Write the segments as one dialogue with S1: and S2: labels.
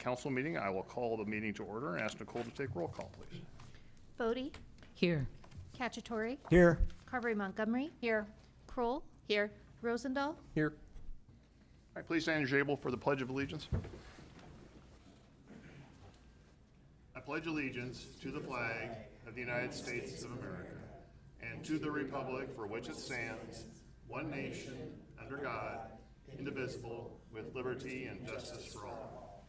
S1: council meeting. I will call the meeting to order and ask Nicole to take roll call, please.
S2: Bodie,
S3: Here.
S2: Cacciatore,
S4: Here.
S2: Carberry Montgomery. Here. Kroll.
S3: Here.
S2: Rosendahl.
S4: Here.
S1: All right, please stand at your table for the Pledge of Allegiance. I pledge allegiance to the flag of the United States of America and to the republic for which it stands, one nation, under God, indivisible, with liberty and justice for all.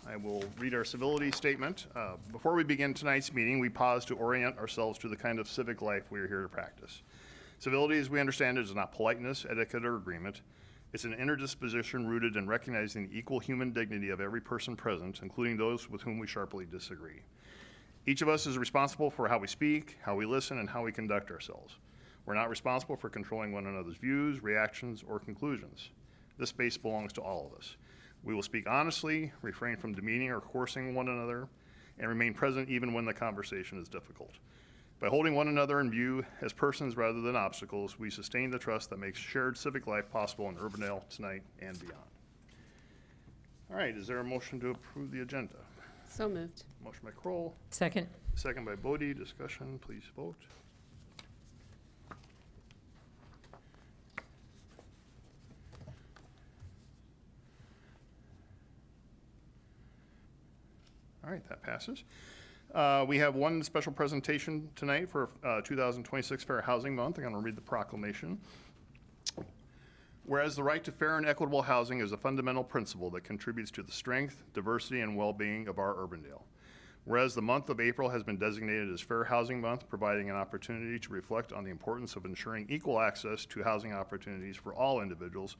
S1: I will read our civility statement. Before we begin tonight's meeting, we pause to orient ourselves to the kind of civic life we are here to practice. Civility, as we understand it, is not politeness, etiquette, or agreement. It's an inner disposition rooted in recognizing the equal human dignity of every person present, including those with whom we sharply disagree. Each of us is responsible for how we speak, how we listen, and how we conduct ourselves. We're not responsible for controlling one another's views, reactions, or conclusions. This space belongs to all of us. We will speak honestly, refrain from demeaning or coercing one another, and remain present even when the conversation is difficult. By holding one another in view as persons rather than obstacles, we sustain the trust that makes shared civic life possible in Urbandale tonight and beyond. All right, is there a motion to approve the agenda?
S3: So moved.
S1: Motion by Kroll,
S3: Second.
S1: second by Bodie. Discussion, please vote. All right, that passes. We have one special presentation tonight for 2026 Fair Housing Month. I'm going to read the proclamation. Whereas the right to fair and equitable housing is a fundamental principle that contributes to the strength, diversity, and well-being of our Urbandale. Whereas the month of April has been designated as Fair Housing Month, providing an opportunity to reflect on the importance of ensuring equal access to housing opportunities for all individuals,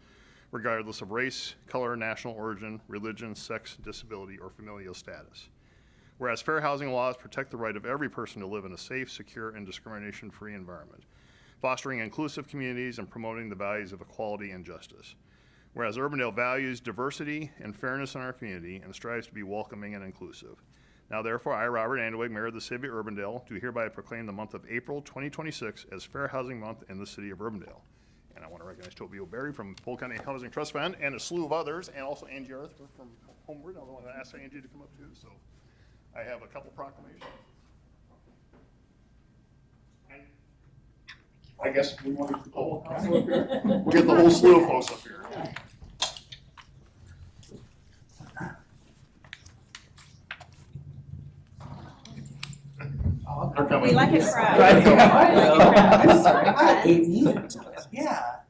S1: regardless of race, color, national origin, religion, sex, disability, or familial status. Whereas fair housing laws protect the right of every person to live in a safe, secure, and discrimination-free environment, fostering inclusive communities and promoting the values of equality and justice. Whereas Urbandale values diversity and fairness in our community and strives to be welcoming and inclusive. Now therefore, I, Robert Andeweg, Mayor of the City of Urbandale, do hereby proclaim the month of April 2026 as Fair Housing Month in the City of Urbandale. And I want to recognize Toby O'Barry from Polk County Housing Trust Fund and a slew of others, and also Angie Arthur from Homeward. I want to ask Angie to come up too. So I have a couple proclamations. And I guess we want to get the whole council up here. We'll get the whole slew of folks up here.
S5: We like a crowd.
S4: Yeah.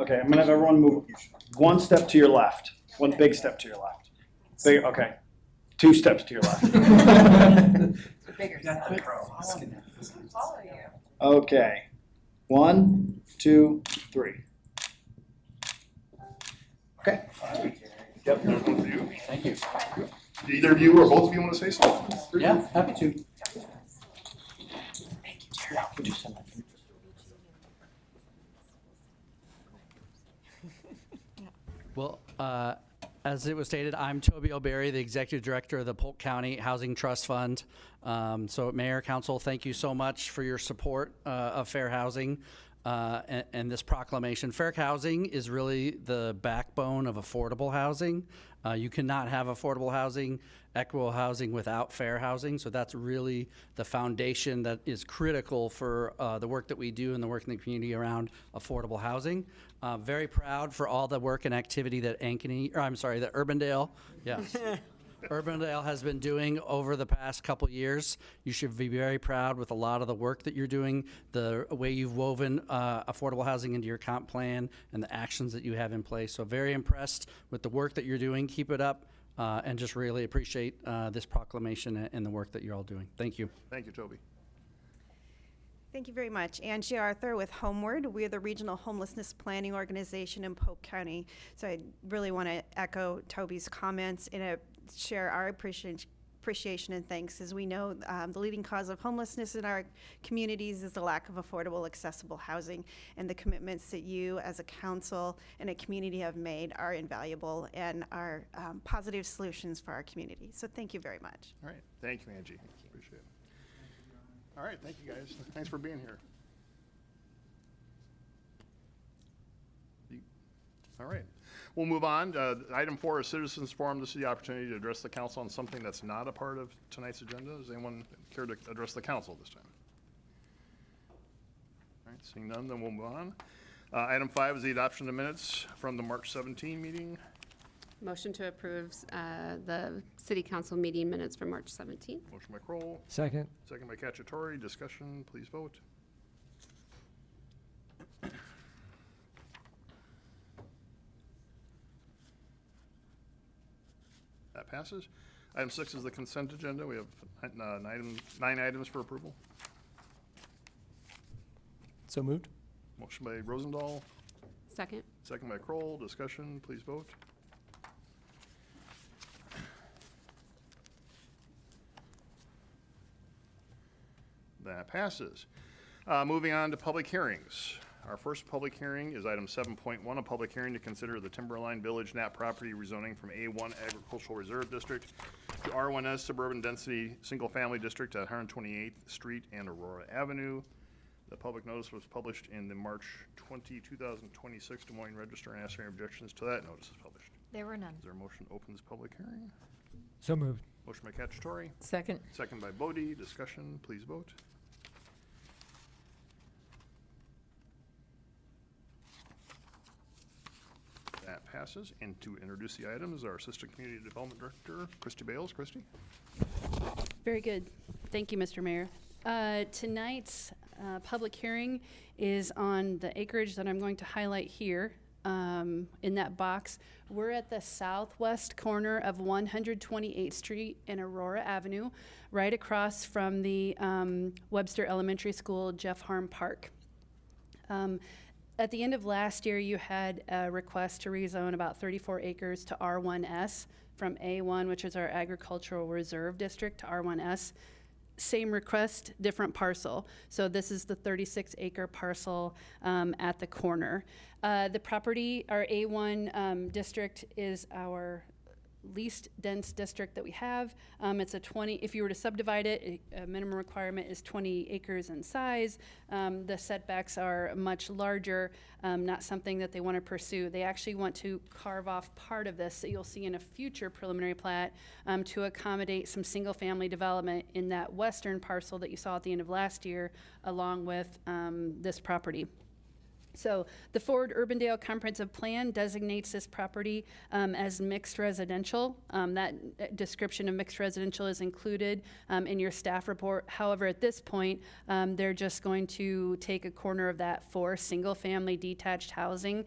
S4: Okay, I'm gonna have everyone move one step to your left, one big step to your left. Big, okay, 2 steps to your left.
S5: Bigger step. Follow you.
S4: Okay, 1, 2, 3. Okay.
S1: Yep. You.
S4: Thank you.
S1: Either of you or both of you want to say something?
S4: Yeah, happy to. Yeah, would you send that?
S6: Well, as it was stated, I'm Toby O'Barry, the Executive Director of the Polk County Housing Trust Fund. So Mayor, Council, thank you so much for your support of fair housing and this proclamation. Fair housing is really the backbone of affordable housing. You cannot have affordable housing, equitable housing without fair housing. So that's really the foundation that is critical for the work that we do and the work in the community around affordable housing. Very proud for all the work and activity that that Urbandale, yes. Urbandale has been doing over the past couple years. You should be very proud with a lot of the work that you're doing, the way you've woven affordable housing into your comp plan and the actions that you have in place. So very impressed with the work that you're doing. Keep it up and just really appreciate this proclamation and the work that you're all doing. Thank you.
S1: Thank you, Toby.
S5: Thank you very much. Angie Arthur with Homeward. We're the regional homelessness planning organization in Polk County. So I really want to echo Toby's comments and share our appreciation and thanks. As we know, the leading cause of homelessness in our communities is the lack of affordable, accessible housing, and the commitments that you as a council and a community have made are invaluable and are positive solutions for our community. So thank you very much.
S1: All right. Thank you, Angie. Appreciate it. All right. Thank you, guys. Thanks for being here. All right. We'll move on. Item 4 is citizens forum. This is the opportunity to address the council on something that's not a part of tonight's agenda. Does anyone care to address the council this time? All right, seeing none, then we'll move on. Item 5 is the adoption of minutes from the March 17 meeting.
S3: Motion to approve the city council meeting minutes from March 17th.
S1: Motion by Kroll,
S7: Second.
S1: second by Cacciatore. Discussion, please vote. That passes. Item 6 is the consent agenda. We have 9 items for approval.
S7: So moved.
S1: Motion by Rosendahl,
S3: Second.
S1: second by Kroll. Discussion, please vote. That passes. Moving on to public hearings. Our first public hearing is item 7.1, a public hearing to consider the Timberline Village NAP property rezoning from A1 Agricultural Reserve District to R1S Suburban Density Single Family District at 128th Street and Aurora Avenue. The public notice was published in the March 20, 2026 Des Moines Register, and ask for any objections to that notice is published.
S2: There were none.
S1: Is there a motion to open this public hearing?
S7: So moved.
S1: Motion by Cacciatore,
S8: Second.
S1: second by Bodie. Discussion, please vote. That passes. And to introduce the item is our Assistant Community Development Director, Christy Bales. Christy?
S9: Very good. Thank you, Mr. Mayor. Tonight's public hearing is on the acreage that I'm going to highlight here in that box. We're at the southwest corner of 128th Street and Aurora Avenue, right across from the Webster Elementary School, Jeff Harm Park. At the end of last year, you had a request to rezone about 34 acres to R1S from A1, which is our agricultural reserve district, to R1S. Same request, different parcel. So this is the 36-acre parcel at the corner. The property, our A1 district, is our least dense district that we have. It's a 20, if you were to subdivide it, a minimum requirement is 20 acres in size. The setbacks are much larger, not something that they want to pursue. They actually want to carve off part of this that you'll see in a future preliminary plat to accommodate some single family development in that western parcel that you saw at the end of last year, along with this property. So the Forward Urbandale Comprehensive Plan designates this property as mixed residential. That description of mixed residential is included in your staff report. However, at this point, they're just going to take a corner of that for single-family detached housing.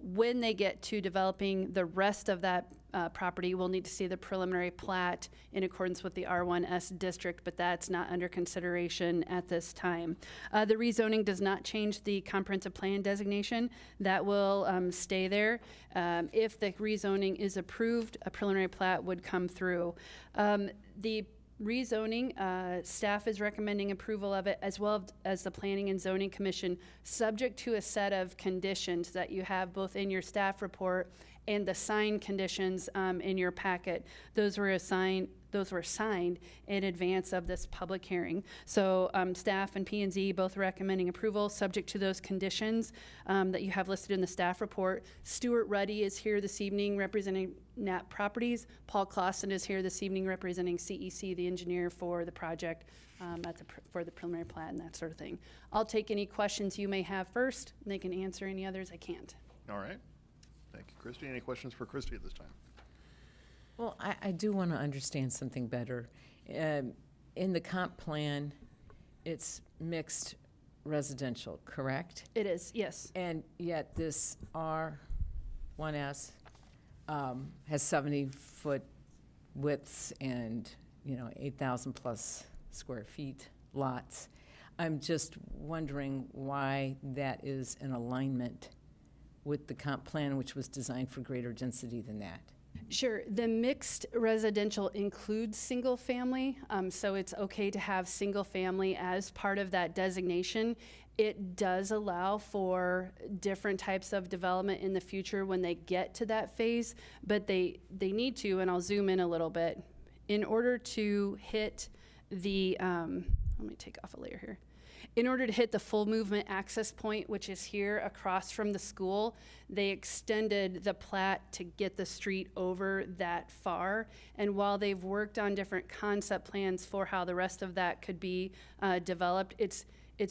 S9: When they get to developing the rest of that property, we'll need to see the preliminary plat in accordance with the R1S district, but that's not under consideration at this time. The rezoning does not change the comprehensive plan designation. That will stay there. If the rezoning is approved, a preliminary plat would come through. The rezoning, staff is recommending approval of it, as well as the Planning and Zoning Commission, subject to a set of conditions that you have both in your staff report and the signed conditions in your packet. Those were signed in advance of this public hearing. So staff and P&Z both recommending approval, subject to those conditions that you have listed in the staff report. Stuart Ruddy is here this evening representing NAP Properties. Paul Clausen is here this evening representing CEC, the engineer for the project, for the preliminary plat and that sort of thing. I'll take any questions you may have first, and they can answer any others I can't.
S1: All right. Thank you, Christy. Any questions for Christy at this time?
S8: Well, I do want to understand something better. In the comp plan, it's mixed residential, correct?
S9: It is, yes.
S8: And yet this R1S has 70-foot widths and, 8,000 plus square feet lots. I'm just wondering why that is in alignment with the comp plan, which was designed for greater density than that.
S9: Sure. The mixed residential includes single family, so it's okay to have single family as part of that designation. It does allow for different types of development in the future when they get to that phase, but they need to, and I'll zoom in a little bit, in order to hit the, let me take off a layer here. in order to hit the full movement access point, which is here across from the school, they extended the plat to get the street over that far. And while they've worked on different concept plans for how the rest of that could be developed, it's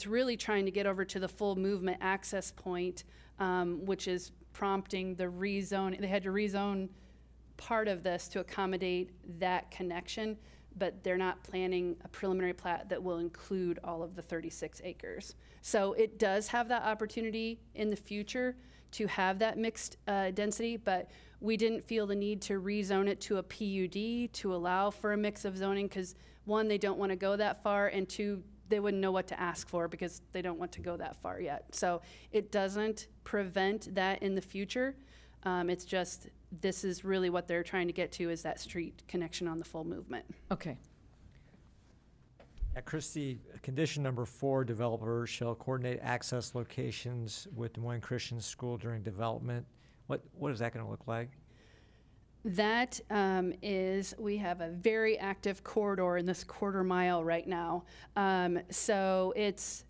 S9: really trying to get over to the full movement access point, which is prompting the rezone. They had to rezone part of this to accommodate that connection, but they're not planning a preliminary plat that will include all of the 36 acres. So it does have that opportunity in the future to have that mixed density, but we didn't feel the need to rezone it to a PUD to allow for a mix of zoning, because one, they don't want to go that far, and two, they wouldn't know what to ask for because they don't want to go that far yet. So it doesn't prevent that in the future. It's just, this is really what they're trying to get to, is that street connection on the full movement.
S8: Okay.
S7: Christie, condition number 4, developer shall coordinate access locations with Des Moines Christian School during development. What is that going to look like?
S9: That is, we have a very active corridor in this quarter mile right now. So it's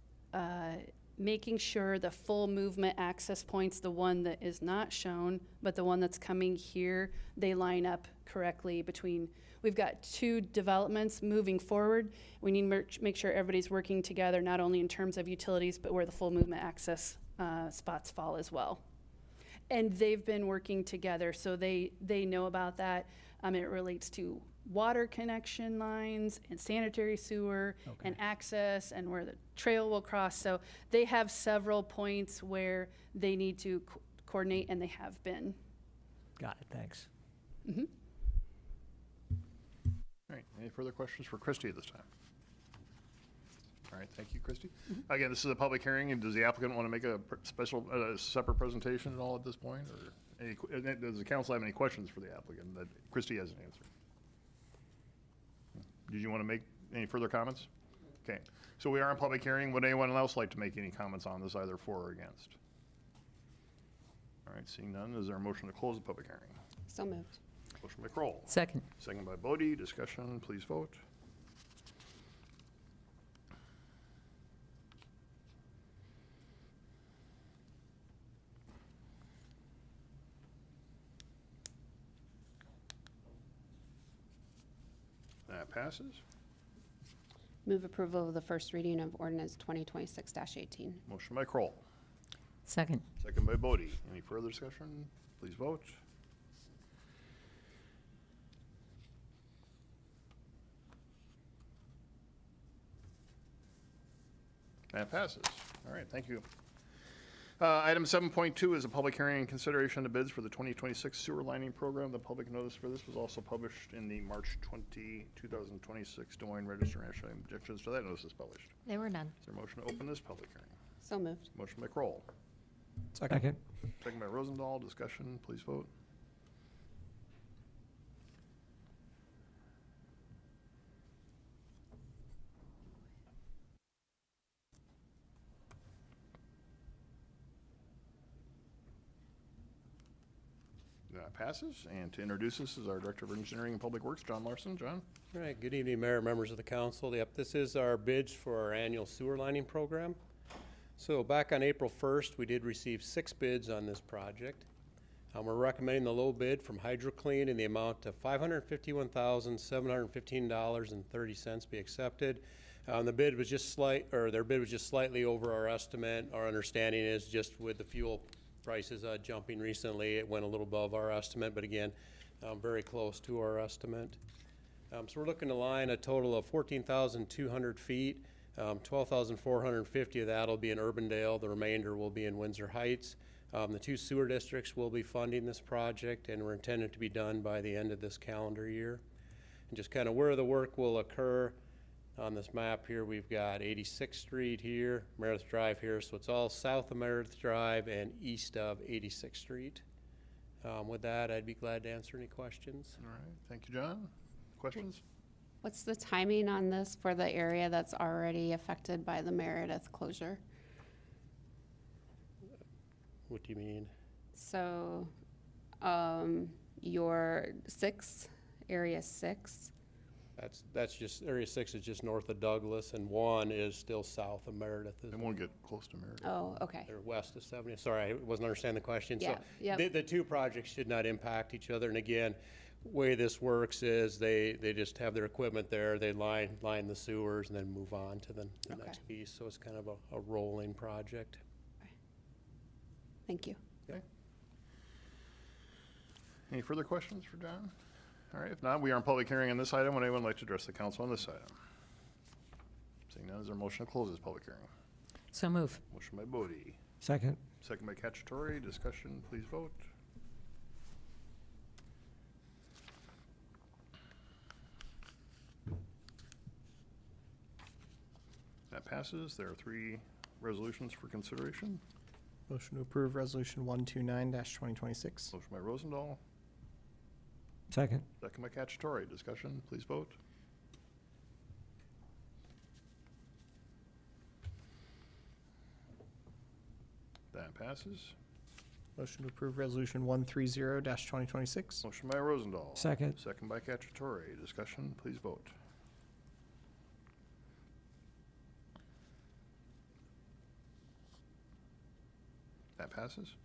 S9: making sure the full movement access points, the one that is not shown, but the one that's coming here, they line up correctly between, we've got 2 developments moving forward. We need to make sure everybody's working together, not only in terms of utilities, but where the full movement access spots fall as well. And they've been working together, so they know about that. It relates to water connection lines and sanitary sewer and access and where the trail will cross. So they have several points where they need to coordinate, and they have been.
S7: Got it, thanks.
S9: Mm-hmm.
S1: All right, any further questions for Christie at this time? All right, thank you, Christie. Again, this is a public hearing, and does the applicant want to make a special, separate presentation at all at this point? Or does the council have any questions for the applicant that Christie hasn't answered? Did you want to make any further comments? Okay, so we are in public hearing. Would anyone else like to make any comments on this, either for or against? All right, seeing none, is there a motion to close the public hearing?
S3: So moved.
S1: Motion by Kroll.
S8: Second.
S1: Second by Bodie. Discussion, please vote. That passes.
S3: Move approval of the first reading of ordinance 2026-18.
S1: Motion by Kroll.
S8: Second.
S1: Second by Bodie. Any further discussion? Please vote. That passes. All right, thank you. Item 7.2 is a public hearing and consideration of bids for the 2026 sewer lining program. The public notice for this was also published in the March 2026 Des Moines Register. Any objections to that notice is published?
S2: There were none.
S1: Is there a motion to open this public hearing?
S3: So moved.
S1: Motion by Kroll.
S7: Second.
S1: Second by Rosendahl. Discussion, please vote. That passes. And to introduce us is our Director of Engineering and Public Works, John Larson. John?
S10: All right, good evening, Mayor, members of the council. Yep, this is our bids for our annual sewer lining program. So back on April 1st, we did receive 6 bids on this project. We're recommending the low bid from HydroClean in the amount of $551,715.30 be accepted. The bid was just their bid was just slightly over our estimate. Our understanding is just with the fuel prices jumping recently, it went a little above our estimate, but again, very close to our estimate. So we're looking to line a total of 14,200 feet. 12,450 of that will be in Urbandale. The remainder will be in Windsor Heights. The 2 sewer districts will be funding this project, and we're intended to be done by the end of this calendar year. And just kind of where the work will occur on this map here, we've got 86th Street here, Meredith Drive here, so it's all south of Meredith Drive and east of 86th Street. With that, I'd be glad to answer any questions.
S1: All right, thank you, John. Questions?
S3: What's the timing on this for the area that's already affected by the Meredith closure?
S10: What do you mean?
S3: So, your 6, area 6.
S10: That's just, Area 6 is just north of Douglas, and 1 is still south of Meredith.
S1: It won't get close to Meredith.
S3: Oh, okay.
S10: They're west of 70. Sorry, I wasn't understanding the question.
S3: Yeah,
S10: So
S3: yep.
S10: the two projects should not impact each other. And again, way this works is they just have their equipment there, they line the sewers and then move on to the
S3: Okay.
S10: next piece. So it's kind of a rolling project.
S3: Thank you.
S1: Okay. Any further questions for John? All right, if not, we are in public hearing on this item. Would anyone like to address the council on this item? Seeing none, is there a motion to close this public hearing?
S8: So move.
S1: Motion by Bodie,
S7: Second.
S1: second by Cacciatore. Discussion, please vote. That passes. There are 3 resolutions for consideration.
S11: Motion to approve Resolution 129-2026.
S1: Motion by Rosendahl,
S7: Second.
S1: second by Cacciatore. Discussion, please vote. That passes.
S11: Motion to approve Resolution 130-2026.
S1: Motion by Rosendahl.
S7: Second.
S1: Second by Cacciatore. Discussion, please vote. That passes.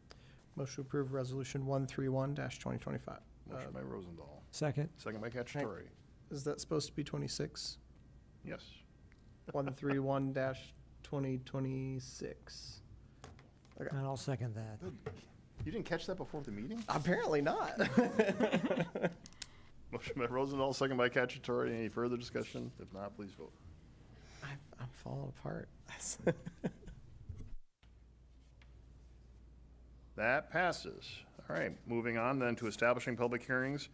S11: Motion to approve Resolution 131-2025.
S1: Motion by Rosendahl.
S7: Second.
S1: Second by Cacciatore.
S11: Is that supposed to be 26?
S1: Yes.
S11: 131-2026. Okay.
S7: And I'll second that.
S1: You didn't catch that before the meeting?
S11: Apparently not.
S1: Motion by Rosendahl, second by Cacciatore. Any further discussion? If not, please vote.
S11: I'm falling apart.
S1: That passes. All right, moving on then to establishing public hearings.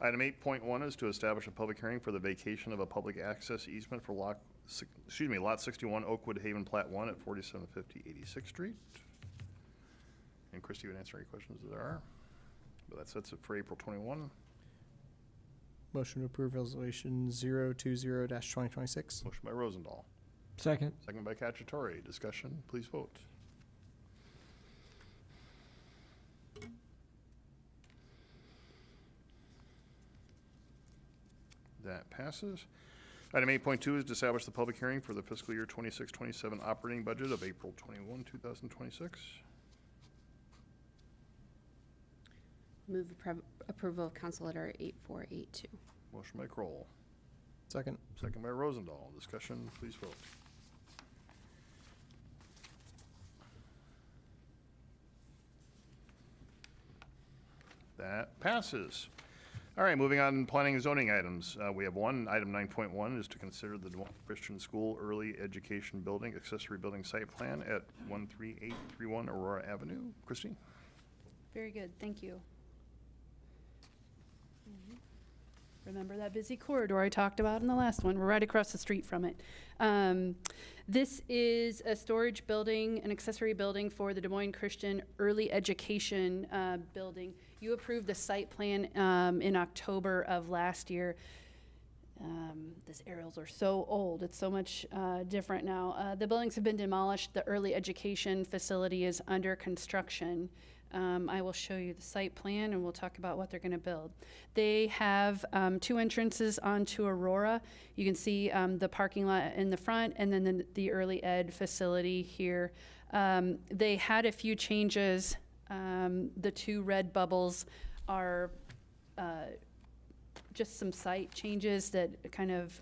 S1: Item 8.1 is to establish a public hearing for the vacation of a public access easement for lot 61 Oakwood Haven Plat 1 at 4750 86th Street. And Christie would answer any questions that there are. But that sets it for April 21.
S11: Motion to approve Resolution 020-2026.
S1: Motion by Rosendahl,
S7: Second.
S1: second by Cacciatore. Discussion, please vote. That passes. Item 8.2 is to establish the public hearing for the fiscal year 26-27 operating budget of April 21, 2026.
S3: Move approval of Council Letter 8482.
S1: Motion by Kroll,
S11: Second.
S1: second by Rosendahl. Discussion, please vote. That passes. All right, moving on, planning and zoning items. We have one, item 9.1 is to consider the Des Moines Christian School Early Education Building, Accessory Building Site Plan at 13831 Aurora Avenue. Christine?
S9: Very good, thank you. Remember that busy corridor I talked about in the last one? We're right across the street from it. This is a storage building, an accessory building for the Des Moines Christian Early Education Building. You approved the site plan in October of last year. These aerials are so old. It's so much different now. The buildings have been demolished. The early education facility is under construction. I will show you the site plan and we'll talk about what they're going to build. They have 2 entrances onto Aurora. You can see the parking lot in the front and then the early ed facility here. They had a few changes. The 2 red bubbles are just some site changes that kind of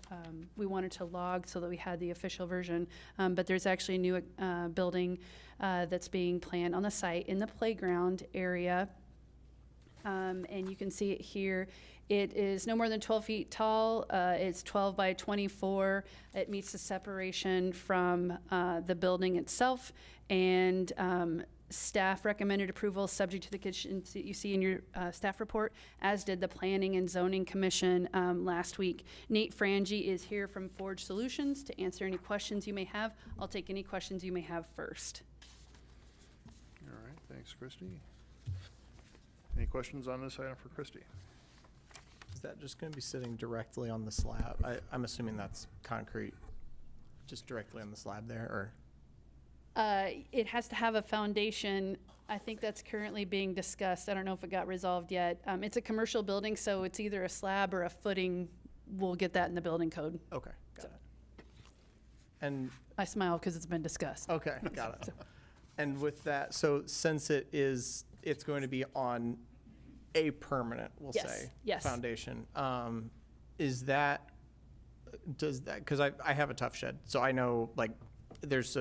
S9: we wanted to log so that we had the official version. But there's actually a new building that's being planned on the site in the playground area. And you can see it here. It is no more than 12 feet tall. It's 12 by 24. It meets the separation from the building itself. And staff recommended approval subject to the conditions that you see in your staff report, as did the Planning and Zoning Commission last week. Nate Frangie is here from Forge Solutions to answer any questions you may have. I'll take any questions you may have first.
S1: All right, thanks, Christie. Any questions on this item for Christie?
S11: Is that just going to be sitting directly on the slab? I'm assuming that's concrete, just directly on the slab there, or?
S9: It has to have a foundation. I think that's currently being discussed. I don't know if it got resolved yet. It's a commercial building, so it's either a slab or a footing we'll get that in the building code.
S11: Okay, got it. And,
S9: I smile because it's been discussed.
S11: okay, got it. And with that, so since it's going to be on a permanent, we'll
S9: Yes,
S11: say,
S9: yes.
S11: foundation, because I have a tough shed, so I know, like, there's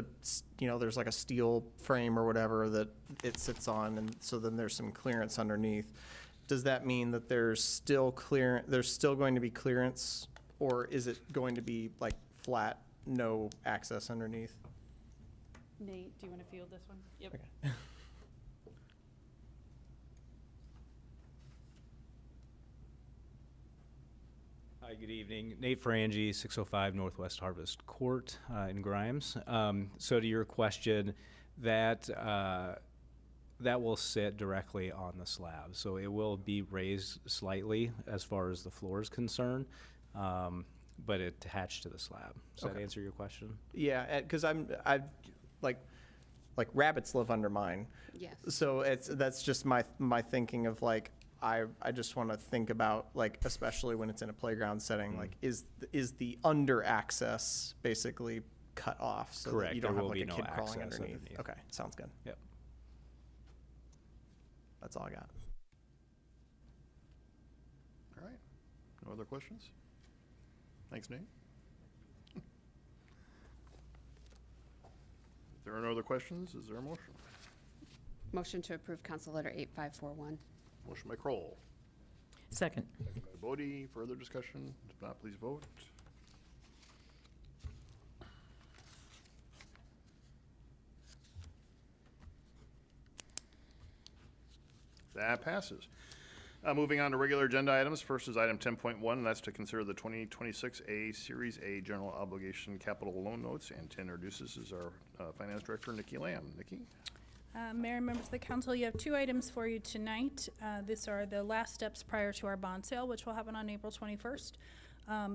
S11: there's like a steel frame or whatever that it sits on, and so then there's some clearance underneath. Does that mean that there's still going to be clearance, or is it going to be like flat, no access underneath?
S9: Nate, do you want to field this one? Yep.
S11: Okay.
S12: Hi, good evening. Nate Frangie, 605 Northwest Harvest Court in Grimes. So to your question, that will sit directly on the slab. So it will be raised slightly as far as the floor is concerned, but attached to the slab. Does that answer your question?
S11: Yeah, because I like rabbits live under mine.
S3: Yes.
S11: So that's just my thinking of like, I just want to think about, like, especially when it's in a playground setting, like, is the under access basically cut off so
S12: Correct.
S11: that you don't
S12: There
S11: have
S12: will
S11: like a
S12: be no
S11: kid crawling
S12: access
S11: underneath? Okay, sounds good.
S12: Yep.
S11: That's all I got.
S1: All right. No other questions? Thanks, Nate. If there are no other questions, is there a motion?
S3: Motion to approve Council Letter 8541.
S1: Motion by Kroll.
S8: Second.
S1: Second by Bodie. Further discussion? If not, please vote. That passes. Moving on to regular agenda items. First is item 10.1, and that's to consider the 2026 Series A General Obligation Capital Loan Notes. And to introduce this is our Finance Director, Nikki Lamb. Nikki?
S13: Mayor and members of the council, you have two items for you tonight. These are the last steps prior to our bond sale, which will happen on April 21st.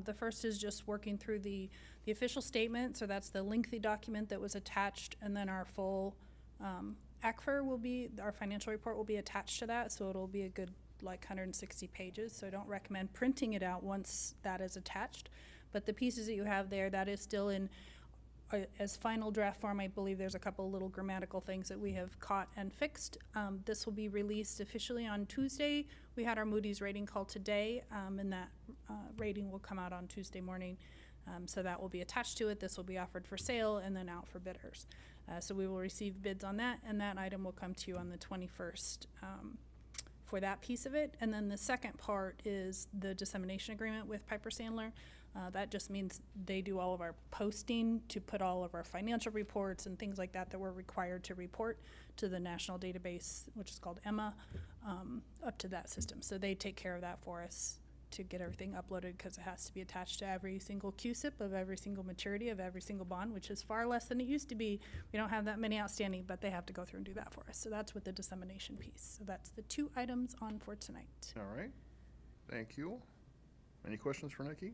S13: The first is just working through the official statement, so that's the lengthy document that was attached, and then our full ACFR will be, our financial report will be attached to that, so it'll be a good like 160 pages, so I don't recommend printing it out once that is attached. But the pieces that you have there, that is still in as final draft form. I believe there's a couple little grammatical things that we have caught and fixed. This will be released officially on Tuesday. We had our Moody's rating call today, and that rating will come out on Tuesday morning. So that will be attached to it. This will be offered for sale and then out for bidders. So we will receive bids on that, and that item will come to you on the 21st for that piece of it. And then the second part is the dissemination agreement with Piper Sandler. That just means they do all of our posting to put all of our financial reports and things like that that we're required to report to the national database, which is called EMMA, up to that system. So they take care of that for us to get everything uploaded, because it has to be attached to every single QSIP of every single maturity of every single bond, which is far less than it used to be. We don't have that many outstanding, but they have to go through and do that for us. So that's with the dissemination piece. So that's the two items on for tonight.
S1: All right. Thank you. Any questions for Nikki?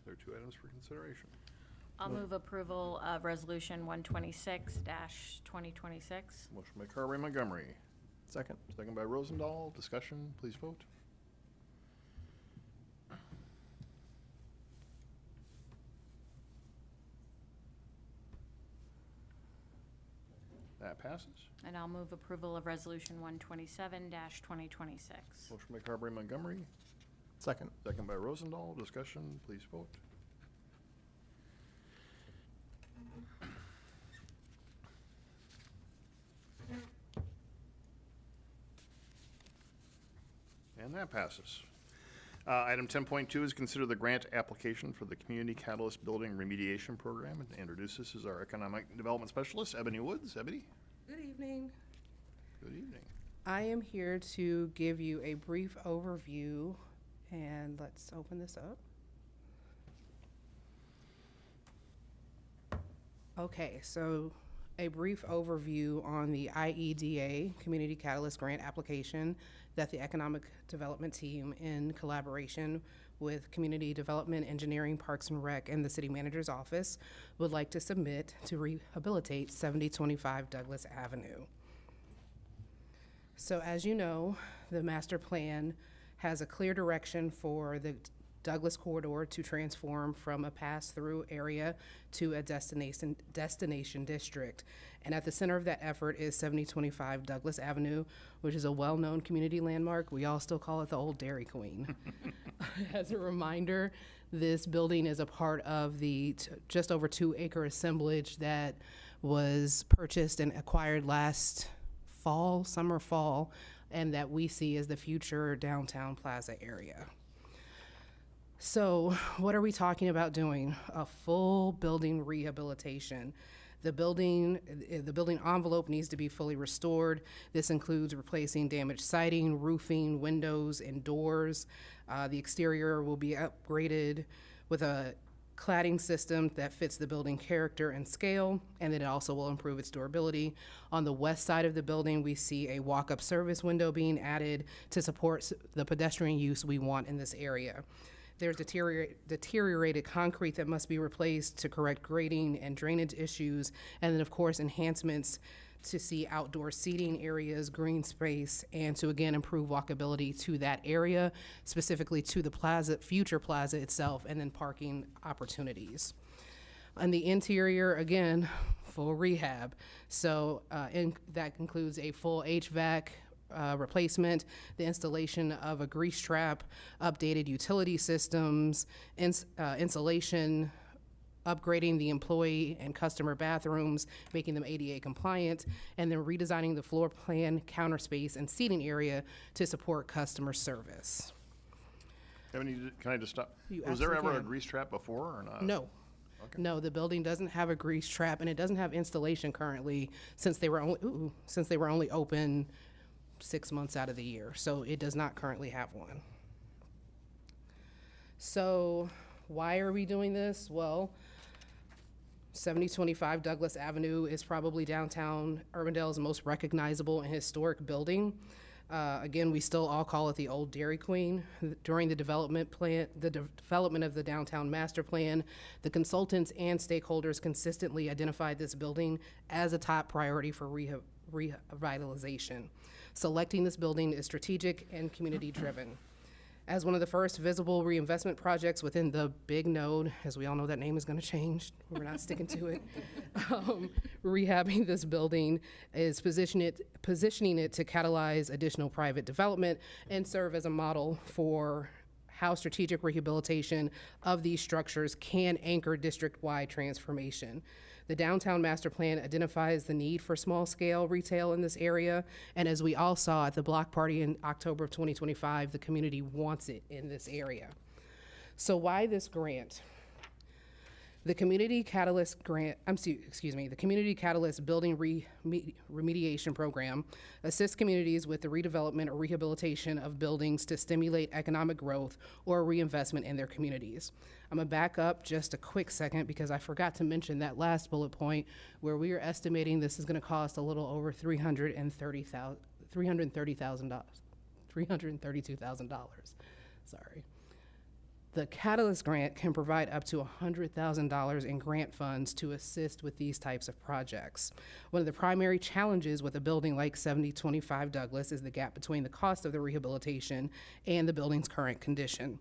S1: There are two items for consideration.
S14: I'll move approval of Resolution 126-2026.
S1: Motion by Carberry Montgomery.
S11: Second.
S1: Second by Rosendahl. Discussion, please vote. That passes.
S14: And I'll move approval of Resolution 127-2026.
S1: Motion by Carberry Montgomery.
S11: Second.
S1: Second by Rosendahl. Discussion, please vote. And that passes. Item 10.2 is consider the grant application for the Community Catalyst Building Remediation Program. And to introduce this is our Economic Development Specialist, Ebony Woods. Ebony?
S15: Good evening.
S1: Good evening.
S15: I am here to give you a brief overview, and let's open this up. Okay, so a brief overview on the IEDA Community Catalyst Grant application that the Economic Development Team, in collaboration with Community Development, Engineering, Parks and Rec, and the City Manager's Office, would like to submit to rehabilitate 7025 Douglas Avenue. So as you know, the master plan has a clear direction for the Douglas corridor to transform from a pass-through area to a destination district. And at the center of that effort is 7025 Douglas Avenue, which is a well-known community landmark. We all still call it the old Dairy Queen. As a reminder, this building is a part of the just over 2-acre assemblage that was purchased and acquired last summer, fall, and that we see as the future downtown plaza area. So what are we talking about doing? A full building rehabilitation. The building envelope needs to be fully restored. This includes replacing damaged siding, roofing, windows, and doors. The exterior will be upgraded with a cladding system that fits the building character and scale, and then it also will improve its durability. On the west side of the building, we see a walk-up service window being added to support the pedestrian use we want in this area. There's deteriorated concrete that must be replaced to correct grading and drainage issues, and then of course enhancements to see outdoor seating areas, green space, and to again improve walkability to that area, specifically to the plaza, future plaza itself, and then parking opportunities. On the interior, again, full rehab. So that includes a full HVAC replacement, the installation of a grease trap, updated utility systems, insulation, upgrading the employee and customer bathrooms, making them ADA compliant, and then redesigning the floor plan, counter space, and seating area to support customer service.
S1: Can I just stop?
S15: You
S1: Was there
S15: absolutely
S1: ever a
S15: can.
S1: grease trap before or not?
S15: No.
S1: Okay.
S15: No, the building doesn't have a grease trap, and it doesn't have installation currently since they were only open 6 months out of the year. So it does not currently have one. So why are we doing this? Well, 7025 Douglas Avenue is probably downtown Urbandale's most recognizable and historic building. Again, we still all call it the old Dairy Queen. During the development of the downtown master plan, the consultants and stakeholders consistently identified this building as a top priority for revitalization. Selecting this building is strategic and community driven. As one of the first visible reinvestment projects within the big node, as we all know that name is going to change, we're not sticking to it, rehabbing this building is positioning it to catalyze additional private development and serve as a model for how strategic rehabilitation of these structures can anchor district-wide transformation. The downtown master plan identifies the need for small-scale retail in this area, and as we all saw at the block party in October of 2025, the community wants it in this area. So why this grant? The Community Catalyst grant, the Community Catalyst Building Remediation Program assists communities with the redevelopment or rehabilitation of buildings to stimulate economic growth or reinvestment in their communities. I'm gonna back up just a quick second because I forgot to mention that last bullet point where we are estimating this is gonna cost a little over $332,000. Sorry. The Catalyst grant can provide up to $100,000 in grant funds to assist with these types of projects. One of the primary challenges with a building like 7025 Douglas is the gap between the cost of the rehabilitation and the building's current condition.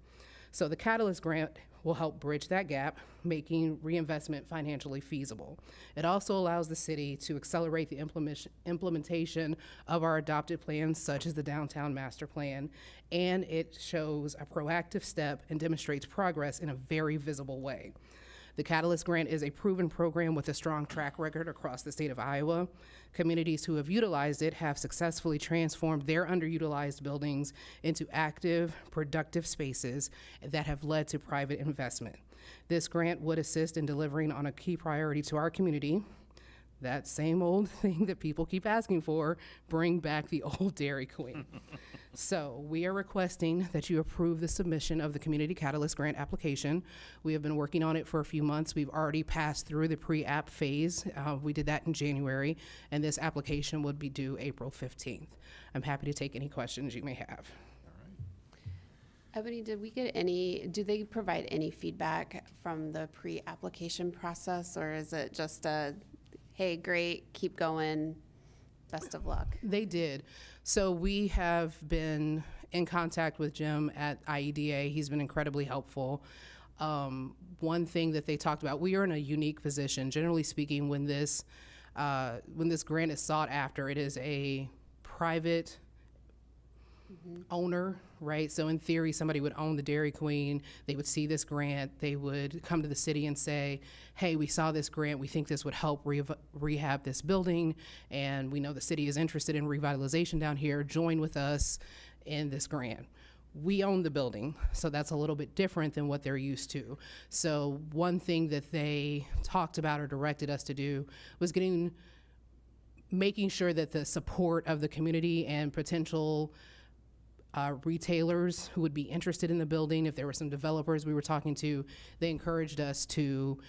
S15: So the Catalyst grant will help bridge that gap, making reinvestment financially feasible. It also allows the city to accelerate the implementation of our adopted plans, such as the downtown master plan, and it shows a proactive step and demonstrates progress in a very visible way. The Catalyst grant is a proven program with a strong track record across the state of Iowa. Communities who have utilized it have successfully transformed their underutilized buildings into active, productive spaces that have led to private investment. This grant would assist in delivering on a key priority to our community, that same old thing that people keep asking for, bring back the old Dairy Queen. So we are requesting that you approve the submission of the Community Catalyst grant application. We have been working on it for a few months. We've already passed through the pre-app phase. We did that in January, and this application would be due April 15th. I'm happy to take any questions you may have.
S3: Ebony, do they provide any feedback from the pre-application process, or is it just a, hey, great, keep going, Best of luck.
S15: They did. So we have been in contact with Jim at IEDA. He's been incredibly helpful. One thing that they talked about, we are in a unique position. Generally speaking, when this grant is sought after, it is a private owner, right? So in theory, somebody would own the Dairy Queen. They would see this grant. They would come to the city and say, hey, we saw this grant. We think this would help rehab this building. And we know the city is interested in revitalization down here. Join with us in this grant. We own the building, so that's a little bit different than what they're used to. So one thing that they talked about or directed us to do was making sure that the support of the community and potential retailers who would be interested in the building, if there were some developers we were talking to, they encouraged us to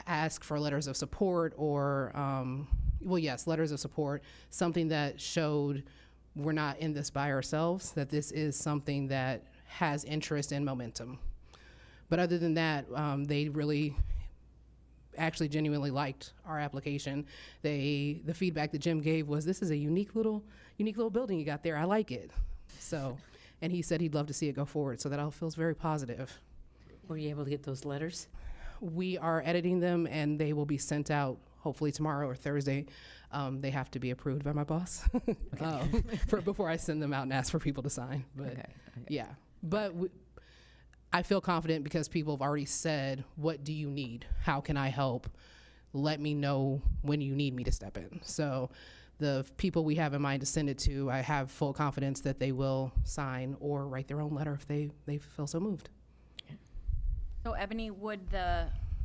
S15: ask for letters of support or, letters of support, something that showed we're not in this by ourselves, that this is something that has interest and momentum. But other than that, they really actually genuinely liked our application. The feedback that Jim gave was, this is a unique little building you got there. I like it. So, and he said he'd love to see it go forward. So that all feels very positive.
S8: Were you able to get those letters?
S15: We are editing them and they will be sent out hopefully tomorrow or Thursday. They have to be approved by my boss before I send them out and ask for people to sign. But yeah, but I feel confident because people have already said, what do you need? How can I help? Let me know when you need me to step in. So the people we have in mind to send it to, I have full confidence that they will sign or write their own letter if they feel so moved.
S14: So Ebony,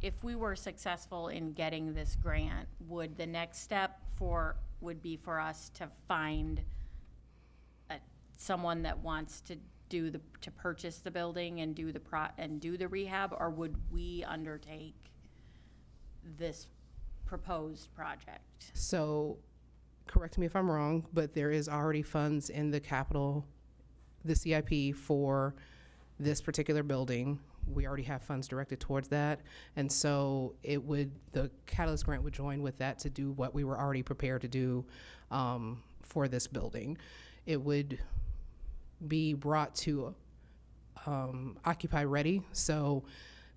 S14: if we were successful in getting this grant, would the next step would be for us to find someone that wants to purchase the building and do the rehab, or would we undertake this proposed project?
S15: So, correct me if I'm wrong, but there is already funds in the CIP for this particular building. We already have funds directed towards that. And so the Catalyst grant would join with that to do what we were already prepared to do for this building. It would be brought to Occupy Ready. So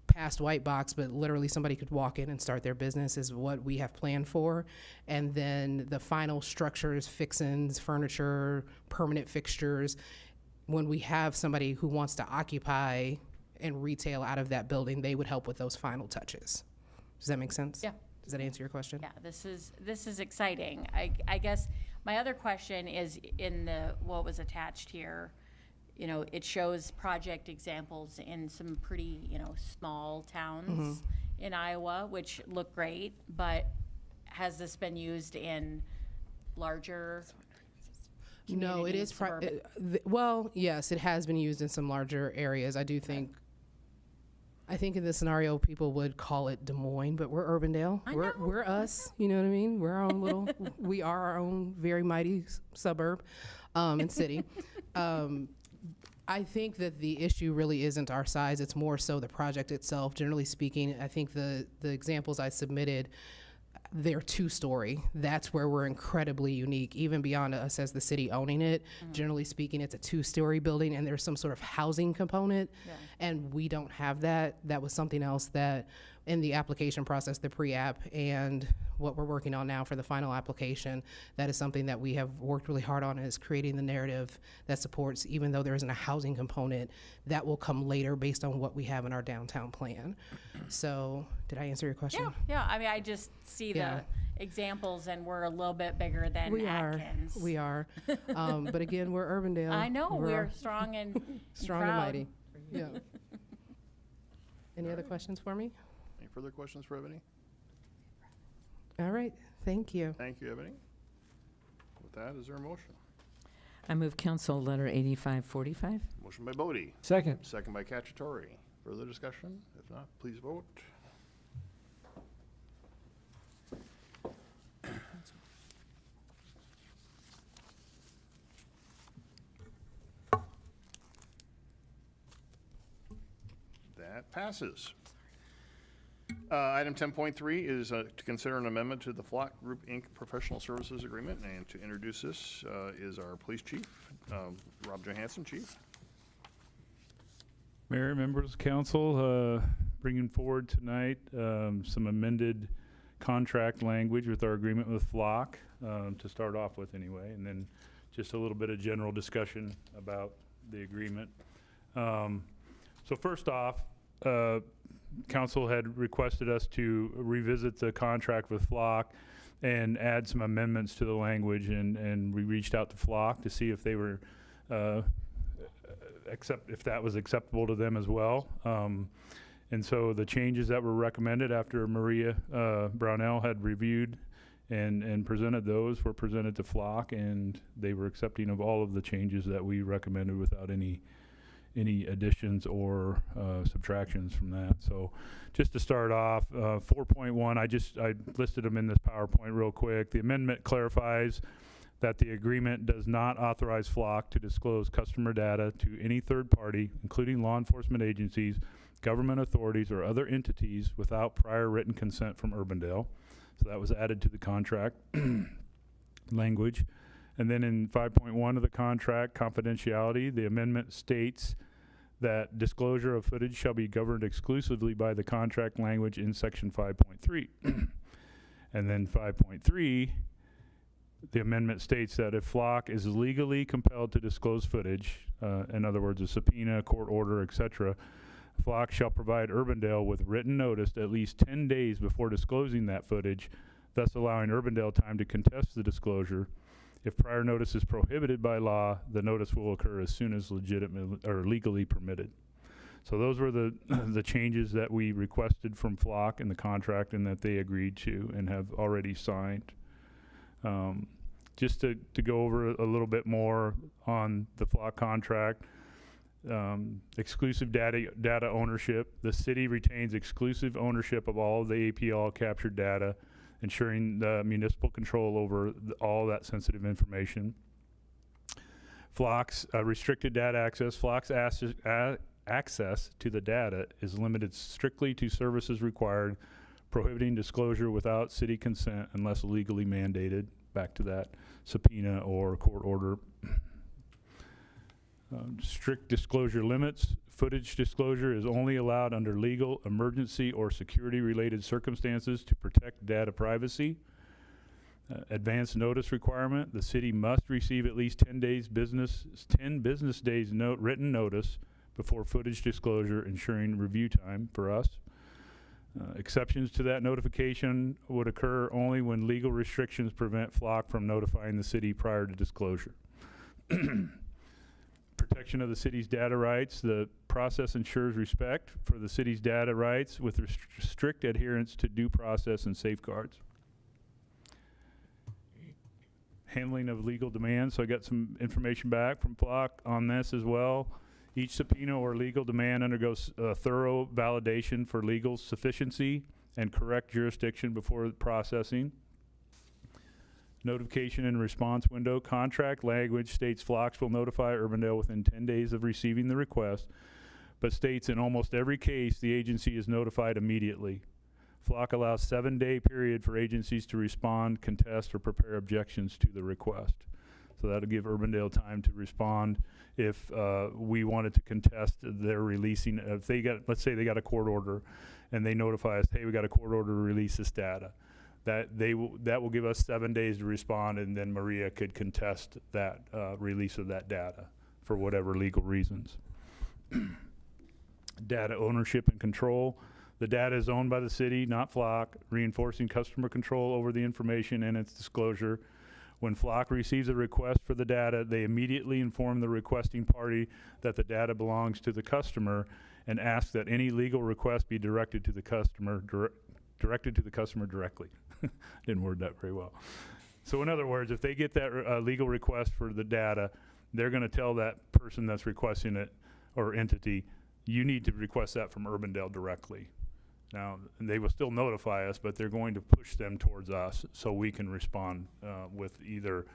S15: past white box, but literally somebody could walk in and start their business is what we have planned for. And then the final structures, fixings, furniture, permanent fixtures, when we have somebody who wants to occupy and retail out of that building, they would help with those final touches. Does that make sense?
S14: Yeah.
S15: Does that answer your question?
S14: Yeah, this is exciting. I guess my other question is in what was attached here. You know, it shows project examples in some pretty, small towns in Iowa, which look great, but has this been used in larger
S15: No, it is. Well, yes, it has been used in some larger areas. I think in this scenario, people would call it Des Moines, but we're Urbandale. We're us. You know what I mean? We're our own we are our own very mighty suburb and city. I think that the issue really isn't our size. It's more so the project itself. Generally speaking, I think the examples I submitted, they're two-story. That's where we're incredibly unique, even beyond us as the city owning it. Generally speaking, it's a two-story building and there's some sort of housing component, and we don't have that. That was something else that in the application process, the pre-app and what we're working on now for the final application, that is something that we have worked really hard on, is creating the narrative that supports, even though there isn't a housing component, that will come later based on what we have in our downtown plan. So did I answer your question?
S14: Yeah. I mean, I just see the examples, and we're a little bit bigger than Atkins.
S15: We are. But again, we're Urbandale.
S14: I know, we're strong and
S15: strong
S14: proud.
S15: and mighty. Yeah. Any other questions for me?
S1: Any further questions for Ebony?
S15: All right. Thank you.
S1: Thank you, Ebony. With that, is there a motion?
S8: I move council letter 8545.
S1: Motion by Bodie.
S7: Second.
S1: Second by Cacciatore. Further discussion? If not, please vote. That passes. Item 10.3 is to consider an amendment to the Flock Group, Inc. Professional Services Agreement, and to introduce this is our Police Chief, Rob Johansson, Chief.
S16: Mayor, members of council, bringing forward tonight some amended contract language with our agreement with Flock to start off with anyway, and then just a little bit of general discussion about the agreement. So first off, council had requested us to revisit the contract with Flock and add some amendments to the language, and we reached out to Flock to see if they were if that was acceptable to them as well. And so the changes that were recommended after Maria Brownell had reviewed and presented those were presented to Flock, and they were accepting of all of the changes that we recommended without any additions or subtractions from that. So just to start off, 4.1, I listed them in this PowerPoint real quick. The amendment clarifies that the agreement does not authorize Flock to disclose customer data to any third party, including law enforcement agencies, government authorities, or other entities without prior written consent from Urbandale. So that was added to the contract language. And then in 5.1 of the contract, confidentiality, the amendment states that disclosure of footage shall be governed exclusively by the contract language in section 5.3. And then 5.3, the amendment states that if Flock is legally compelled to disclose footage, in other words, a subpoena, court order, etc., Flock shall provide Urbandale with written notice at least 10 days before disclosing that footage, thus allowing Urbandale time to contest the disclosure. If prior notice is prohibited by law, the notice will occur as soon as legitimate or legally permitted. So those were the changes that we requested from Flock in the contract and that they agreed to and have already signed. Just to go over a little bit more on the Flock contract, exclusive data ownership. The city retains exclusive ownership of all of the APL captured data, ensuring the municipal control over all that sensitive information. Flock's restricted data access. Flock's access to the data is limited strictly to services required, prohibiting disclosure without city consent unless legally mandated. Back to that subpoena or court order. Strict disclosure limits. Footage disclosure is only allowed under legal, emergency, or security-related circumstances to protect data privacy. Advance notice requirement. The city must receive at least 10 business days written notice before footage disclosure, ensuring review time for us. Exceptions to that notification would occur only when legal restrictions prevent Flock from notifying the city prior to disclosure. Protection of the city's data rights. The process ensures respect for the city's data rights with strict adherence to due process and safeguards. Handling of legal demands. So I got some information back from Flock on this as well. Each subpoena or legal demand undergoes thorough validation for legal sufficiency and correct jurisdiction before processing. Notification and response window. Contract language states Flocks will notify Urbandale within 10 days of receiving the request, but states in almost every case the agency is notified immediately. Flock allows 7-day period for agencies to respond, contest, or prepare objections to the request. So that'll give Urbandale time to respond if we wanted to contest their releasing. If they got, let's say they got a court order and they notify us, hey, we got a court order to release this data. That will give us 7 days to respond, and then Maria could contest that release of that data for whatever legal reasons. Data ownership and control. The data is owned by the city, not Flock, reinforcing customer control over the information and its disclosure. When Flock receives a request for the data, they immediately inform the requesting party that the data belongs to the customer and ask that any legal request be directed to the customer directly. Didn't word that very well. So in other words, if they get that legal request for the data, they're going to tell that person that's requesting it or entity, you need to request that from Urbandale directly. Now, they will still notify us, but they're going to push them towards us so we can respond with either,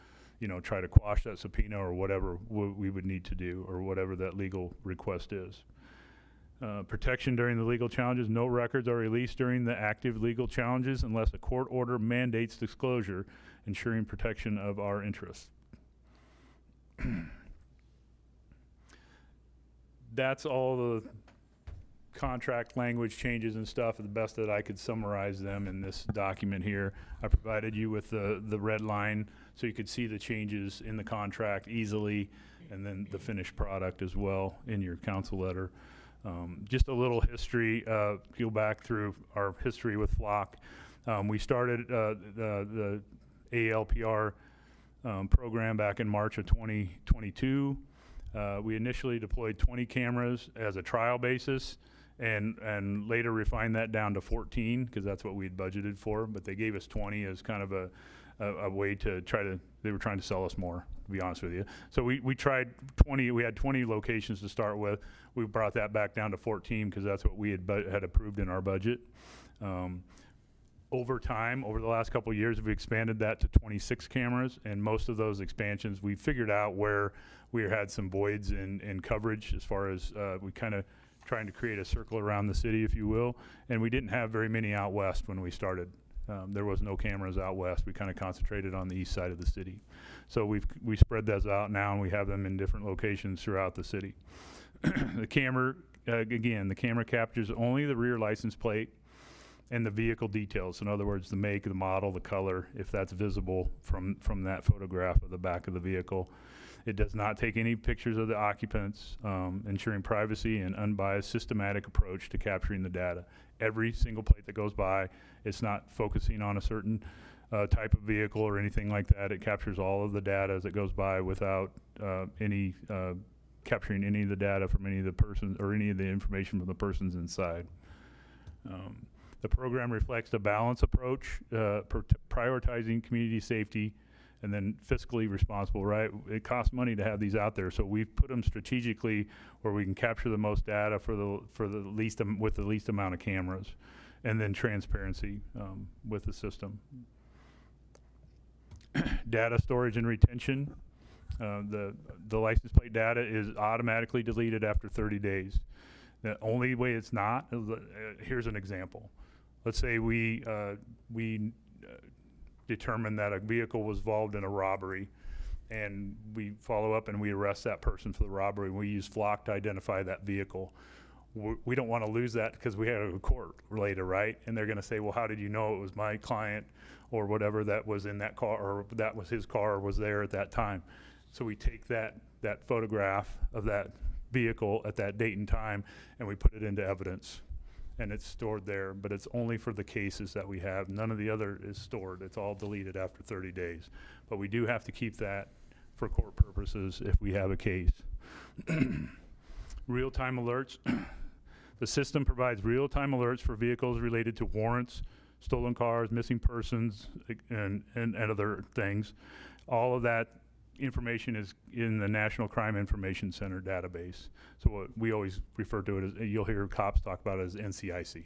S16: try to quash that subpoena or whatever we would need to do or whatever that legal request is. Protection during the legal challenges. No records are released during the active legal challenges unless a court order mandates disclosure, ensuring protection of our interests. That's all the contract language changes and stuff, the best that I could summarize them in this document here. I provided you with the red line so you could see the changes in the contract easily, and then the finished product as well in your council letter. Just a little history, go back through our history with Flock. We started the ALPR program back in March of 2022. We initially deployed 20 cameras as a trial basis, and later refined that down to 14 because that's what we had budgeted for, but they gave us 20 as kind of a way to they were trying to sell us more, to be honest with you. So we tried 20, we had 20 locations to start with. We brought that back down to 14 because that's what we had approved in our budget. Over time, over the last couple of years, we've expanded that to 26 cameras, and most of those expansions, we figured out where we had some voids in coverage as far as we kind of trying to create a circle around the city, if you will, and we didn't have very many out west when we started. There was no cameras out west. We kind of concentrated on the east side of the city. So we spread those out now, and we have them in different locations throughout the city. The camera, again, the camera captures only the rear license plate and the vehicle details. In other words, the make, the model, the color, if that's visible from that photograph of the back of the vehicle. It does not take any pictures of the occupants, ensuring privacy and unbiased systematic approach to capturing the data. Every single plate that goes by, it's not focusing on a certain type of vehicle or anything like that. It captures all of the data as it goes by without capturing any of the data from any of the persons or any of the information from the persons inside. The program reflects a balanced approach, prioritizing community safety and then fiscally responsible, right? It costs money to have these out there, so we've put them strategically where we can capture the most data with the least amount of cameras, and then transparency with the system. Data storage and retention. The license plate data is automatically deleted after 30 days. The only way it's not, here's an example. Let's say we determine that a vehicle was involved in a robbery, and we follow up and we arrest that person for the robbery. We use Flock to identify that vehicle. We don't want to lose that because we had a court later, right? And they're going to say, well, how did you know it was my client or whatever that was in that car, or that was his car or was there at that time? So we take that photograph of that vehicle at that date and time, and we put it into evidence, and it's stored there, but it's only for the cases that we have. None of the other is stored. It's all deleted after 30 days. But we do have to keep that for court purposes if we have a case. Real-time alerts. The system provides real-time alerts for vehicles related to warrants, stolen cars, missing persons, and other things. All of that information is in the National Crime Information Center database. So what we always refer to it as, you'll hear cops talk about it as NCIC.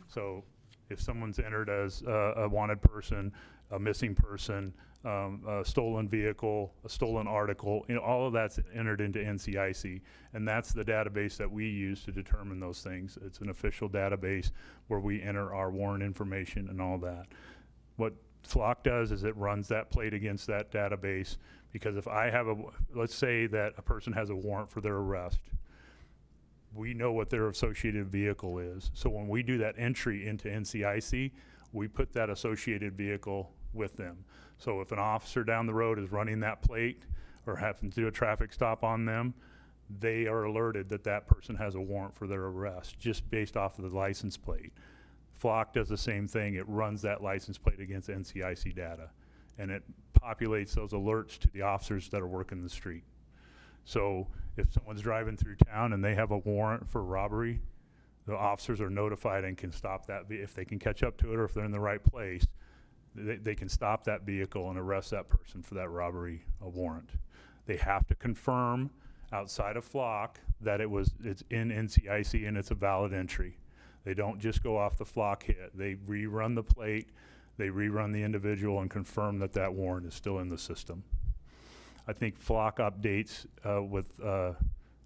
S16: So if someone's entered as a wanted person, a missing person, a stolen vehicle, a stolen article, all of that's entered into NCIC, and that's the database that we use to determine those things. It's an official database where we enter our warrant information and all that. What Flock does is it runs that plate against that database, because if I have let's say that a person has a warrant for their arrest, we know what their associated vehicle is. So when we do that entry into NCIC, we put that associated vehicle with them. So if an officer down the road is running that plate or happens to do a traffic stop on them, they are alerted that that person has a warrant for their arrest just based off of the license plate. Flock does the same thing. It runs that license plate against NCIC data, and it populates those alerts to the officers that are working the street. So if someone's driving through town and they have a warrant for robbery, the officers are notified and can stop that. If they can catch up to it, or if they're in the right place, they can stop that vehicle and arrest that person for that robbery warrant. They have to confirm outside of Flock that it's in NCIC and it's a valid entry. They don't just go off the Flock hit. They rerun the plate, they rerun the individual and confirm that that warrant is still in the system. I think Flock updates with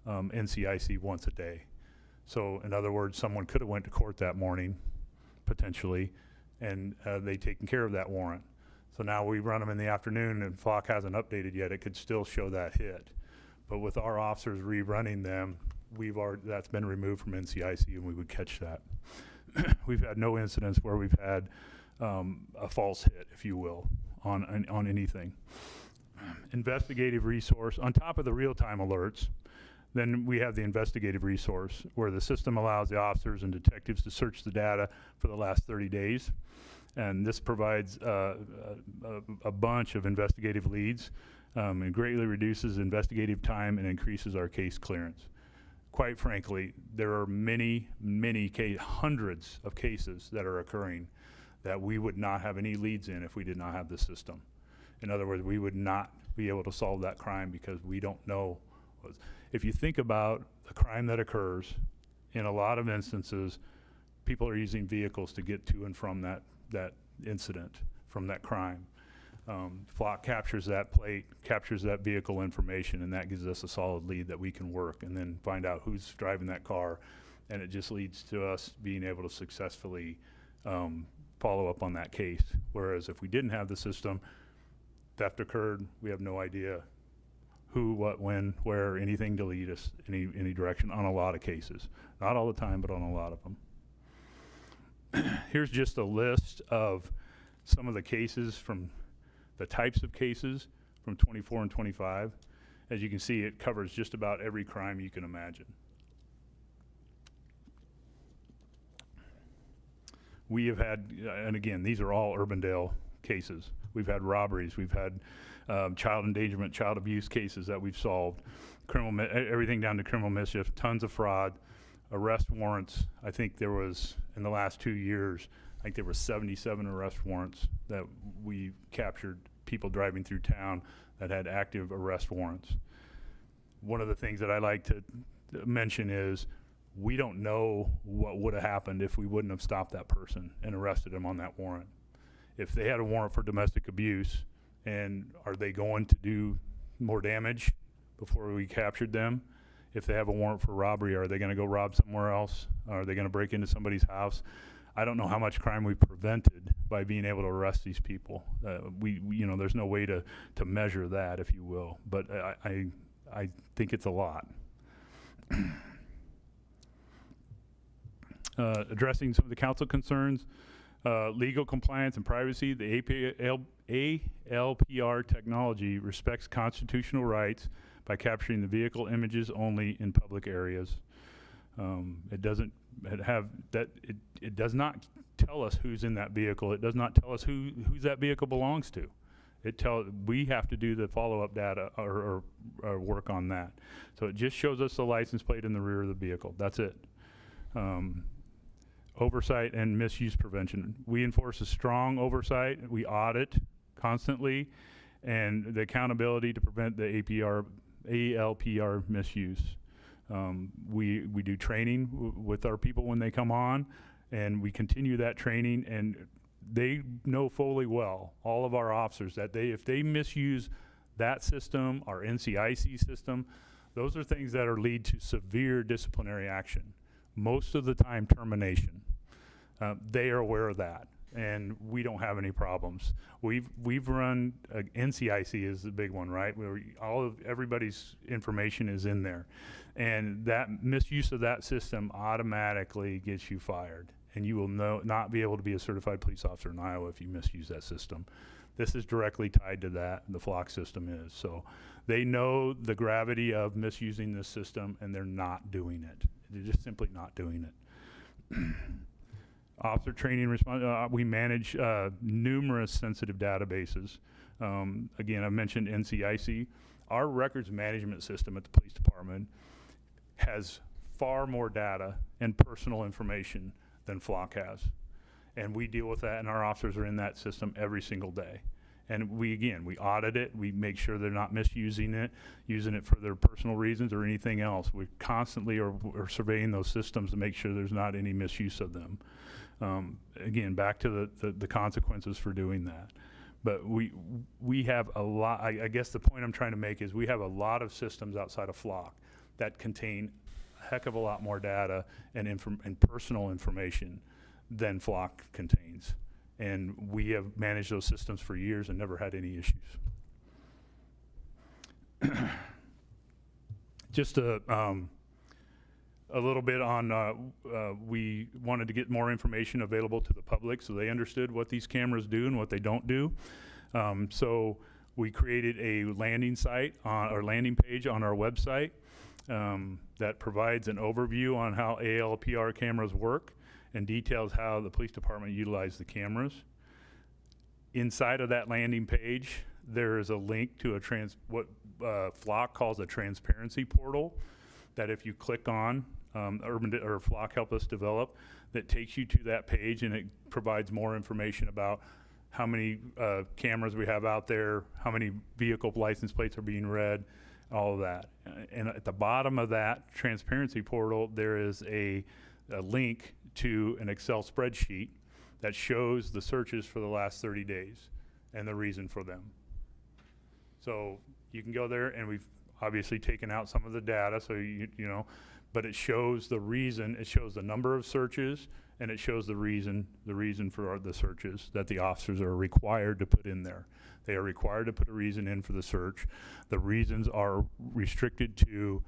S16: NCIC once a day. So in other words, someone could have went to court that morning, potentially, and they taken care of that warrant. So now we run them in the afternoon and Flock hasn't updated yet, it could still show that hit. But with our officers rerunning them, that's been removed from NCIC and we would catch that. We've had no incidents where we've had a false hit, if you will, on anything. Investigative resource, on top of the real-time alerts, then we have the investigative resource where the system allows the officers and detectives to search the data for the last 30 days. And this provides a bunch of investigative leads and greatly reduces investigative time and increases our case clearance. Quite frankly, there are many hundreds of cases that are occurring that we would not have any leads in if we did not have this system. In other words, we would not be able to solve that crime because we don't know. If you think about the crime that occurs, in a lot of instances, people are using vehicles to get to and from that incident, from that crime. Flock captures that plate, captures that vehicle information, and that gives us a solid lead that we can work and then find out who's driving that car. And it just leads to us being able to successfully follow up on that case. Whereas if we didn't have the system, theft occurred, we have no idea who, what, when, where, anything to lead us any direction on a lot of cases. Not all the time, but on a lot of them. Here's just a list of some of the cases from the types of cases from 24 and 25. As you can see, it covers just about every crime you can imagine. We have had, and again, these are all Urbandale cases. We've had robberies, we've had child endangerment, child abuse cases that we've solved, everything down to criminal mischief, tons of fraud, arrest warrants. I think there was, in the last 2 years, I think there were 77 arrest warrants that we captured, people driving through town that had active arrest warrants. One of the things that I like to mention is we don't know what would have happened if we wouldn't have stopped that person and arrested him on that warrant. If they had a warrant for domestic abuse, and are they going to do more damage before we captured them? If they have a warrant for robbery, are they going to go rob somewhere else? Are they going to break into somebody's house? I don't know how much crime we prevented by being able to arrest these people. You know, there's no way to measure that, if you will, but I think it's a lot. Addressing some of the council concerns, legal compliance and privacy. The ALPR technology respects constitutional rights by capturing the vehicle images only in public areas. It doesn't have that. It does not tell us who's in that vehicle. It does not tell us who that vehicle belongs to. We have to do the follow-up data or work on that. So it just shows us the license plate in the rear of the vehicle. That's it. Oversight and misuse prevention. We enforce a strong oversight. We audit constantly, and the accountability to prevent the ALPR misuse. We do training with our people when they come on, and we continue that training, and they know fully well, all of our officers, that if they misuse that system, our NCIC system, those are things that lead to severe disciplinary action. Most of the time, termination. They are aware of that, and we don't have any problems. We've run NCIC is the big one, right? Where everybody's information is in there, and that misuse of that system automatically gets you fired, and you will not be able to be a certified police officer in Iowa if you misuse that system. This is directly tied to that. The Flock system is. So they know the gravity of misusing this system, and they're not doing it. They're just simply not doing it. Officer training response. We manage numerous sensitive databases. Again, I mentioned NCIC. Our records management system at the police department has far more data and personal information than Flock has. And we deal with that, and our officers are in that system every single day. And we audit it. We make sure they're not misusing it, using it for their personal reasons or anything else. We constantly are surveying those systems to make sure there's not any misuse of them. Again, back to the consequences for doing that. But we have a lot, I guess the point I'm trying to make is we have a lot of systems outside of Flock that contain heck of a lot more data and personal information than Flock contains. And we have managed those systems for years and never had any issues. Just a little bit on, we wanted to get more information available to the public so they understood what these cameras do and what they don't do. So we created a landing site or landing page on our website that provides an overview on how ALPR cameras work and details how the police department utilizes the cameras. Inside of that landing page, there is a link to what Flock calls a transparency portal that if you click on, or Flock help us develop, that takes you to that page, and it provides more information about how many cameras we have out there, how many vehicle license plates are being read, all of that. And at the bottom of that transparency portal, there is a link to an Excel spreadsheet that shows the searches for the last 30 days and the reason for them. So you can go there, and we've obviously taken out some of the data, so you know, but it shows the reason, it shows the number of searches, and it shows the reason for the searches that the officers are required to put in there. They are required to put a reason in for the search. The reasons are restricted to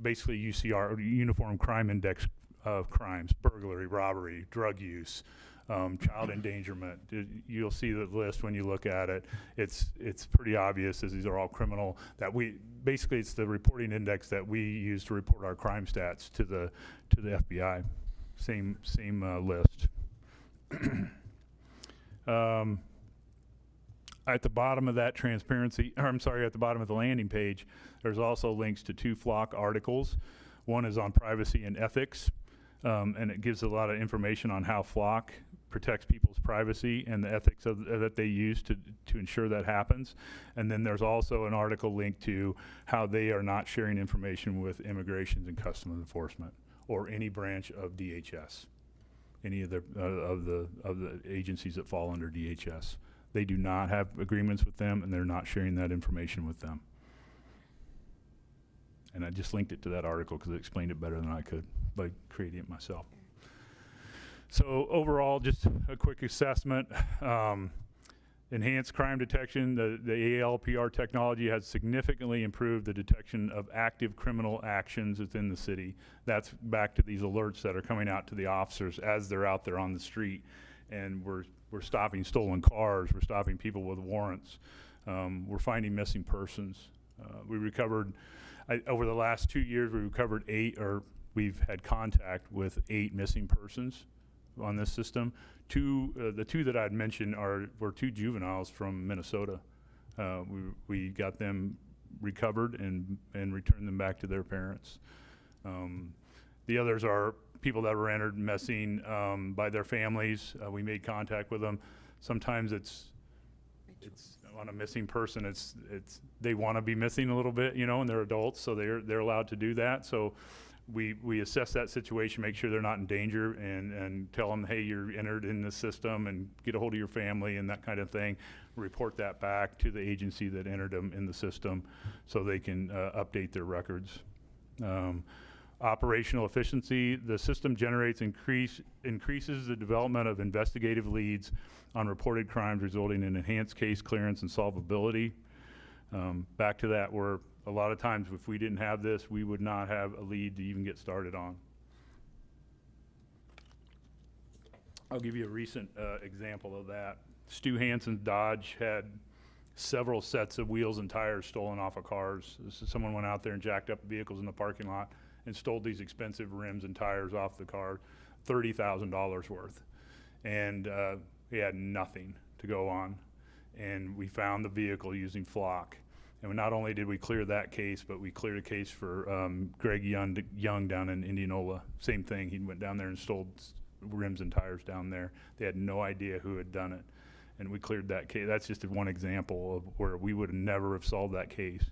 S16: basically UCR, Uniform Crime Index of crimes: burglary, robbery, drug use, child endangerment. You'll see the list when you look at it. It's pretty obvious, as these are all criminal, that basically it's the reporting index that we use to report our crime stats to the FBI. Same list. At the bottom of that at the bottom of the landing page, there's also links to 2 Flock articles. One is on privacy and ethics, and it gives a lot of information on how Flock protects people's privacy and the ethics that they use to ensure that happens. And then there's also an article linked to how they are not sharing information with Immigration and Customs Enforcement or any branch of DHS, any of the agencies that fall under DHS. They do not have agreements with them, and they're not sharing that information with them. And I just linked it to that article because it explained it better than I could by creating it myself. So overall, just a quick assessment. Enhanced crime detection, the ALPR technology has significantly improved the detection of active criminal actions within the city. That's back to these alerts that are coming out to the officers as they're out there on the street. And we're stopping stolen cars, we're stopping people with warrants, we're finding missing persons. We recovered, over the last 2 years, we've had contact with 8 missing persons on this system. The two that I'd mentioned were 2 juveniles from Minnesota. We got them recovered and returned them back to their parents. The others are people that were entered missing by their families. We made contact with them. Sometimes it's on a missing person. They want to be missing a little bit, and they're adults, so they're allowed to do that. So we assess that situation, make sure they're not in danger, and tell them, hey, you're entered in the system, and get a hold of your family and that kind of thing. Report that back to the agency that entered them in the system so they can update their records. Operational efficiency, the system generates increases the development of investigative leads on reported crimes, resulting in enhanced case clearance and solvability. Back to that, where a lot of times if we didn't have this, we would not have a lead to even get started on. I'll give you a recent example of that. Stu Hansen's Dodge had several sets of wheels and tires stolen off of cars. Someone went out there and jacked up vehicles in the parking lot and stole these expensive rims and tires off the car, $30,000 worth. And he had nothing to go on. And we found the vehicle using Flock. And not only did we clear that case, but we cleared a case for Greg Young down in Indianola. Same thing, he went down there and stole rims and tires down there. They had no idea who had done it. And we cleared that case. That's just one example of where we would never have solved that case.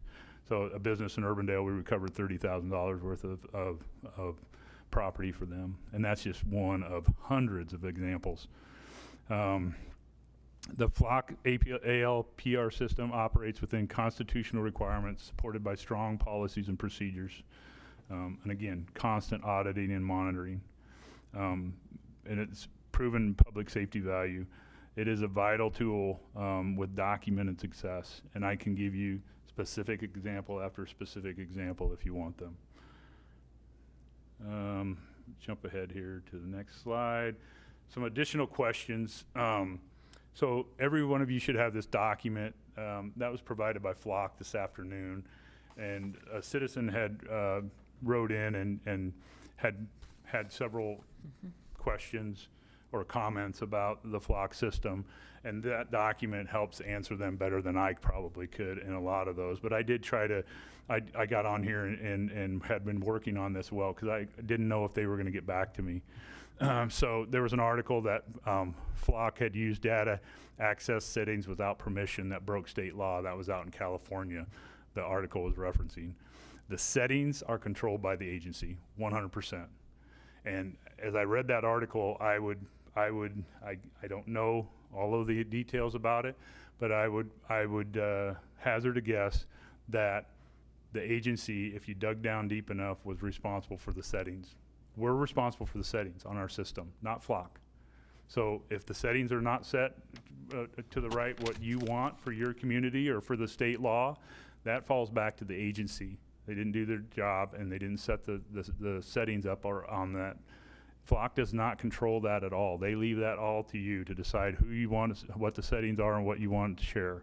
S16: So a business in Urbandale, we recovered $30,000 worth of property for them. And that's just one of hundreds of examples. The Flock ALPR system operates within constitutional requirements supported by strong policies and procedures. And again, constant auditing and monitoring. And it's proven public safety value. It is a vital tool with documented success, and I can give you specific example after specific example if you want them. Jump ahead here to the next slide. Some additional questions. So every one of you should have this document that was provided by Flock this afternoon, and a citizen had wrote in and had several questions or comments about the Flock system, and that document helps answer them better than I probably could in a lot of those. But I did try to, I got on here and had been working on this well, because I didn't know if they were going to get back to me. So there was an article that Flock had used data access settings without permission that broke state law. That was out in California, the article was referencing. The settings are controlled by the agency, 100%. And as I read that article, I don't know all of the details about it, but I would hazard a guess that the agency, if you dug down deep enough, was responsible for the settings. We're responsible for the settings on our system, not Flock. So if the settings are not set to the right, what you want for your community or for the state law, that falls back to the agency. They didn't do their job, and they didn't set the settings up or on that. Flock does not control that at all. They leave that all to you to decide who you want, what the settings are, and what you want to share.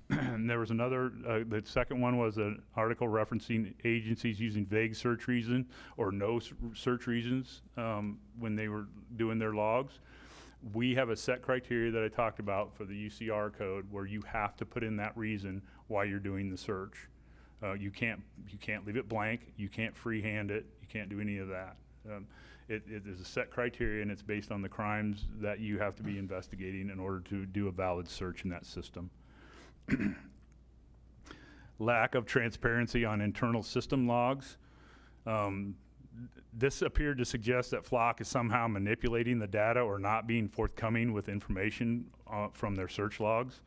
S16: And there was another, the second one was an article referencing agencies using vague search reason or no search reasons when they were doing their logs. We have a set criteria that I talked about for the UCR code where you have to put in that reason why you're doing the search. You can't leave it blank. You can't freehand it. You can't do any of that. It is a set criteria, and it's based on the crimes that you have to be investigating in order to do a valid search in that system. Lack of transparency on internal system logs. This appeared to suggest that Flock is somehow manipulating the data or not being forthcoming with information from their search logs.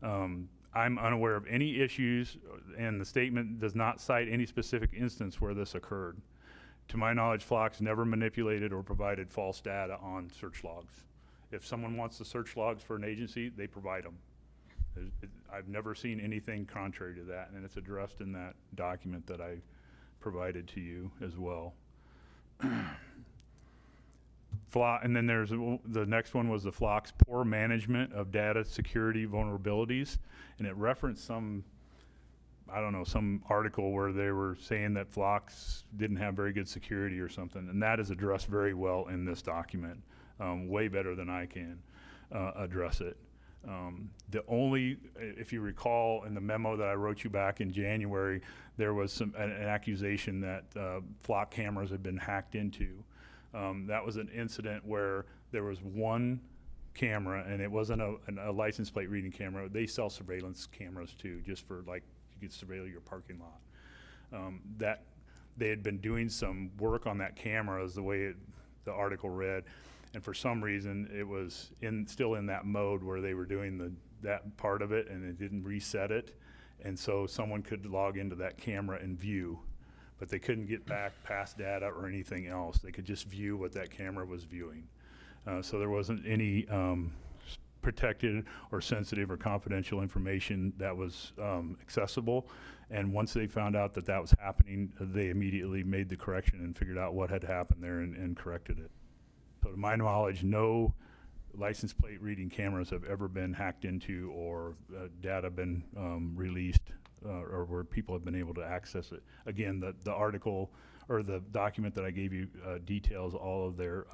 S16: I'm unaware of any issues, and the statement does not cite any specific instance where this occurred. To my knowledge, Flock's never manipulated or provided false data on search logs. If someone wants the search logs for an agency, they provide them. I've never seen anything contrary to that, and it's addressed in that document that I provided to you as well. And then there's the next one was the Flock's poor management of data security vulnerabilities, and it referenced some, I don't know, some article where they were saying that Flock's didn't have very good security or something, and that is addressed very well in this document, way better than I can address it. The only, if you recall, in the memo that I wrote you back in January, there was an accusation that Flock cameras had been hacked into. That was an incident where there was one camera, and it wasn't a license plate reading camera. They sell surveillance cameras too, just for like, you could surveil your parking lot. That they had been doing some work on that camera is the way the article read. And for some reason, it was still in that mode where they were doing that part of it, and it didn't reset it. And so someone could log into that camera and view, but they couldn't get back past data or anything else. They could just view what that camera was viewing. So there wasn't any protected or sensitive or confidential information that was accessible. And once they found out that that was happening, they immediately made the correction and figured out what had happened there and corrected it. So to my knowledge, no license plate reading cameras have ever been hacked into or data been released or where people have been able to access it. Again, the article or the document that I gave you details all of their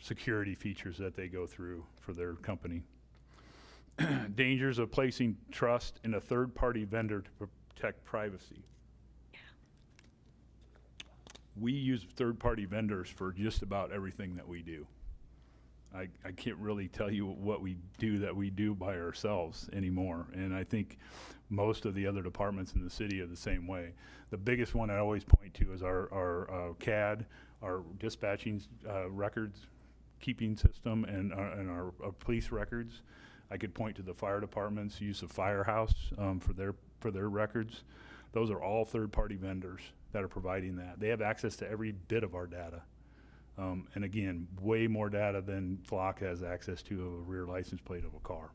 S16: security features that they go through for their company. Dangers of placing trust in a third-party vendor to protect privacy. We use third-party vendors for just about everything that we do. I can't really tell you what we do by ourselves anymore, and I think most of the other departments in the city are the same way. The biggest one I always point to is our CAD, our dispatching records keeping system, and our police records. I could point to the fire department's use of Firehouse for their records. those are all third-party vendors that are providing that. They have access to every bit of our data. And again, way more data than Flock has access to of a rear license plate of a car.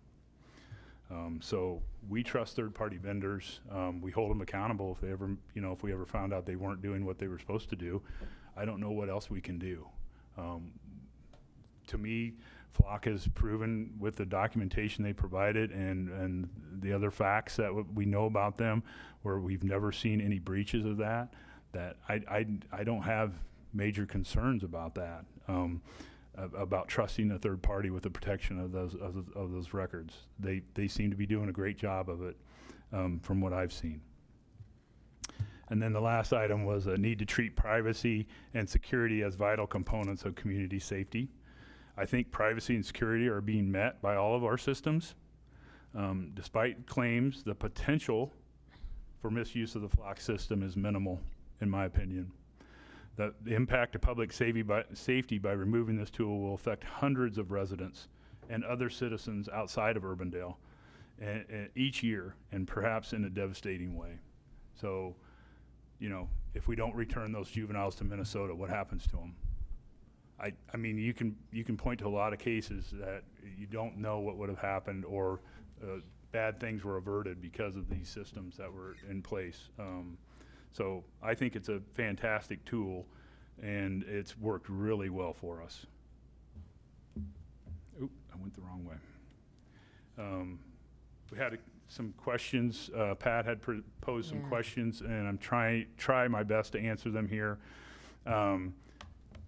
S16: So we trust third-party vendors. We hold them accountable if they ever, if we ever found out they weren't doing what they were supposed to do. I don't know what else we can do. To me, Flock has proven with the documentation they provided and the other facts that we know about them, where we've never seen any breaches of that I don't have major concerns about that, about trusting a third party with the protection of those records. They seem to be doing a great job of it, from what I've seen. And then the last item was a need to treat privacy and security as vital components of community safety. I think privacy and security are being met by all of our systems. Despite claims, the potential for misuse of the Flock system is minimal, in my opinion. The impact of public safety by removing this tool will affect hundreds of residents and other citizens outside of Urbandale each year, and perhaps in a devastating way. So, if we don't return those juveniles to Minnesota, what happens to them? I mean, you can point to a lot of cases that you don't know what would have happened, or bad things were averted because of these systems that were in place. So I think it's a fantastic tool, and it's worked really well for us. Oop, I went the wrong way. We had some questions. Pat had posed some questions, and I'm try my best to answer them here.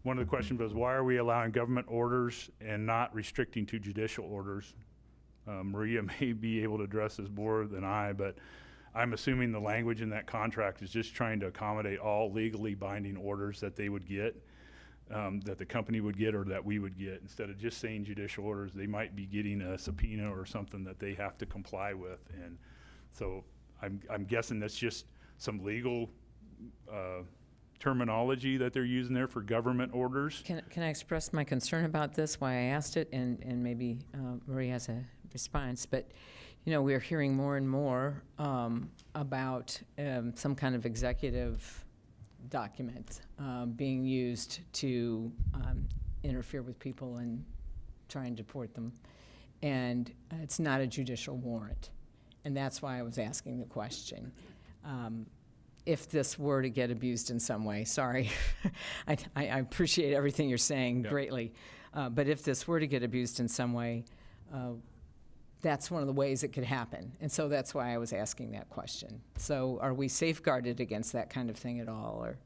S16: One of the questions was, why are we allowing government orders and not restricting to judicial orders? Maria may be able to address this more than I, but I'm assuming the language in that contract is just trying to accommodate all legally binding orders that they would get, that the company would get or that we would get. Instead of just saying judicial orders, they might be getting a subpoena or something that they have to comply with. And so I'm guessing that's just some legal terminology that they're using there for government orders.
S8: Can I express my concern about this, why I asked it, and maybe Maria has a response, but we're hearing more and more about some kind of executive document being used to interfere with people and try and deport them. And it's not a judicial warrant. And that's why I was asking the question. If this were to get abused in some way, sorry, I appreciate everything you're saying greatly, but if this were to get abused in some way, that's one of the ways it could happen. And so that's why I was asking that question. So are we safeguarded against that kind of thing at all? Or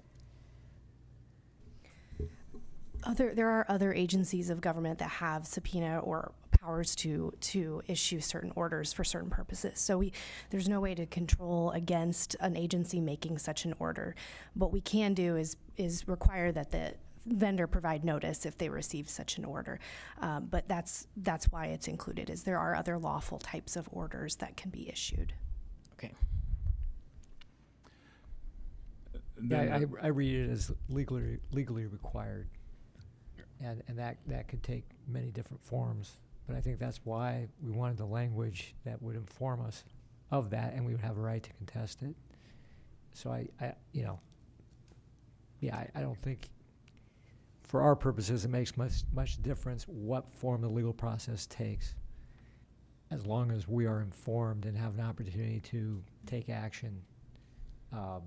S17: there are other agencies of government that have subpoena or powers to issue certain orders for certain purposes. So there's no way to control against an agency making such an order. What we can do is require that the vendor provide notice if they receive such an order. But that's why it's included, is there are other lawful types of orders that can be issued.
S8: Okay.
S7: Yeah, I read it as legally required. And that could take many different forms. But I think that's why we wanted the language that would inform us of that, and we would have a right to contest it. So I don't think, for our purposes, it makes much difference what form the legal process takes, as long as we are informed and have an opportunity to take action. I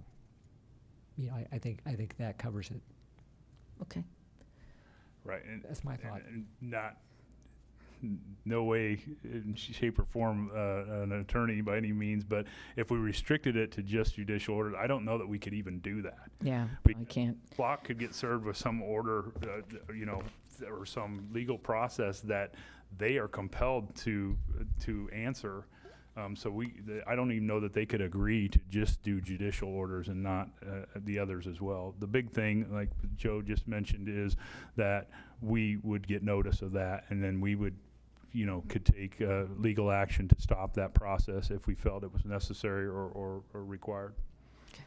S7: think that covers it.
S8: Okay.
S16: Right, and
S7: that's my thought.
S16: And no way, in shape or form, an attorney by any means. But if we restricted it to just judicial orders, I don't know that we could even do that.
S8: Yeah, I can't.
S16: Flock could get served with some order, or some legal process that they are compelled to answer. So I don't even know that they could agree to just do judicial orders and not the others as well. The big thing, like Joe just mentioned, is that we would get notice of that, and then we would, could take legal action to stop that process if we felt it was necessary or required. Okay.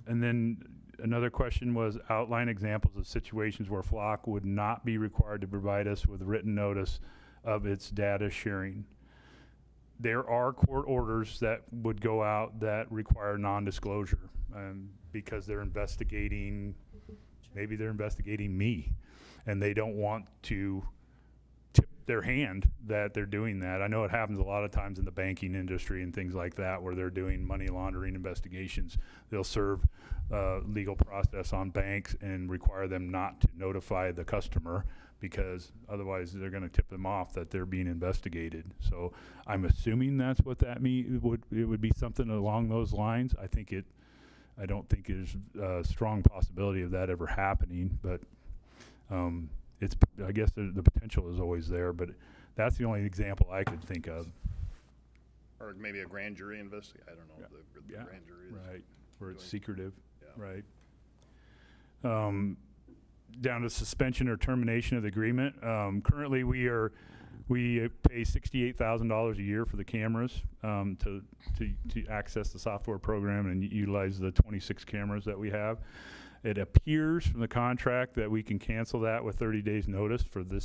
S16: And then another question was, outline examples of situations where Flock would not be required to provide us with written notice of its data sharing. there are court orders that would go out that require non-disclosure, because they're investigating, maybe they're investigating me, and they don't want to tip their hand that they're doing that. I know it happens a lot of times in the banking industry and things like that, where they're doing money laundering investigations. They'll serve legal process on banks and require them not to notify the customer, because otherwise they're going to tip them off that they're being investigated. So I'm assuming that's what that mean. It would be something along those lines. I don't think there's a strong possibility of that ever happening, but I guess the potential is always there, but that's the only example I could think of.
S1: Or maybe a grand jury investigation. I don't know. The grand jury is
S16: right, where it's secretive,
S1: yeah.
S16: right. Down to suspension or termination of the agreement. Currently, we pay $68,000 a year for the cameras to access the software program and utilize the 26 cameras that we have. It appears from the contract that we can cancel that with 30 days notice for the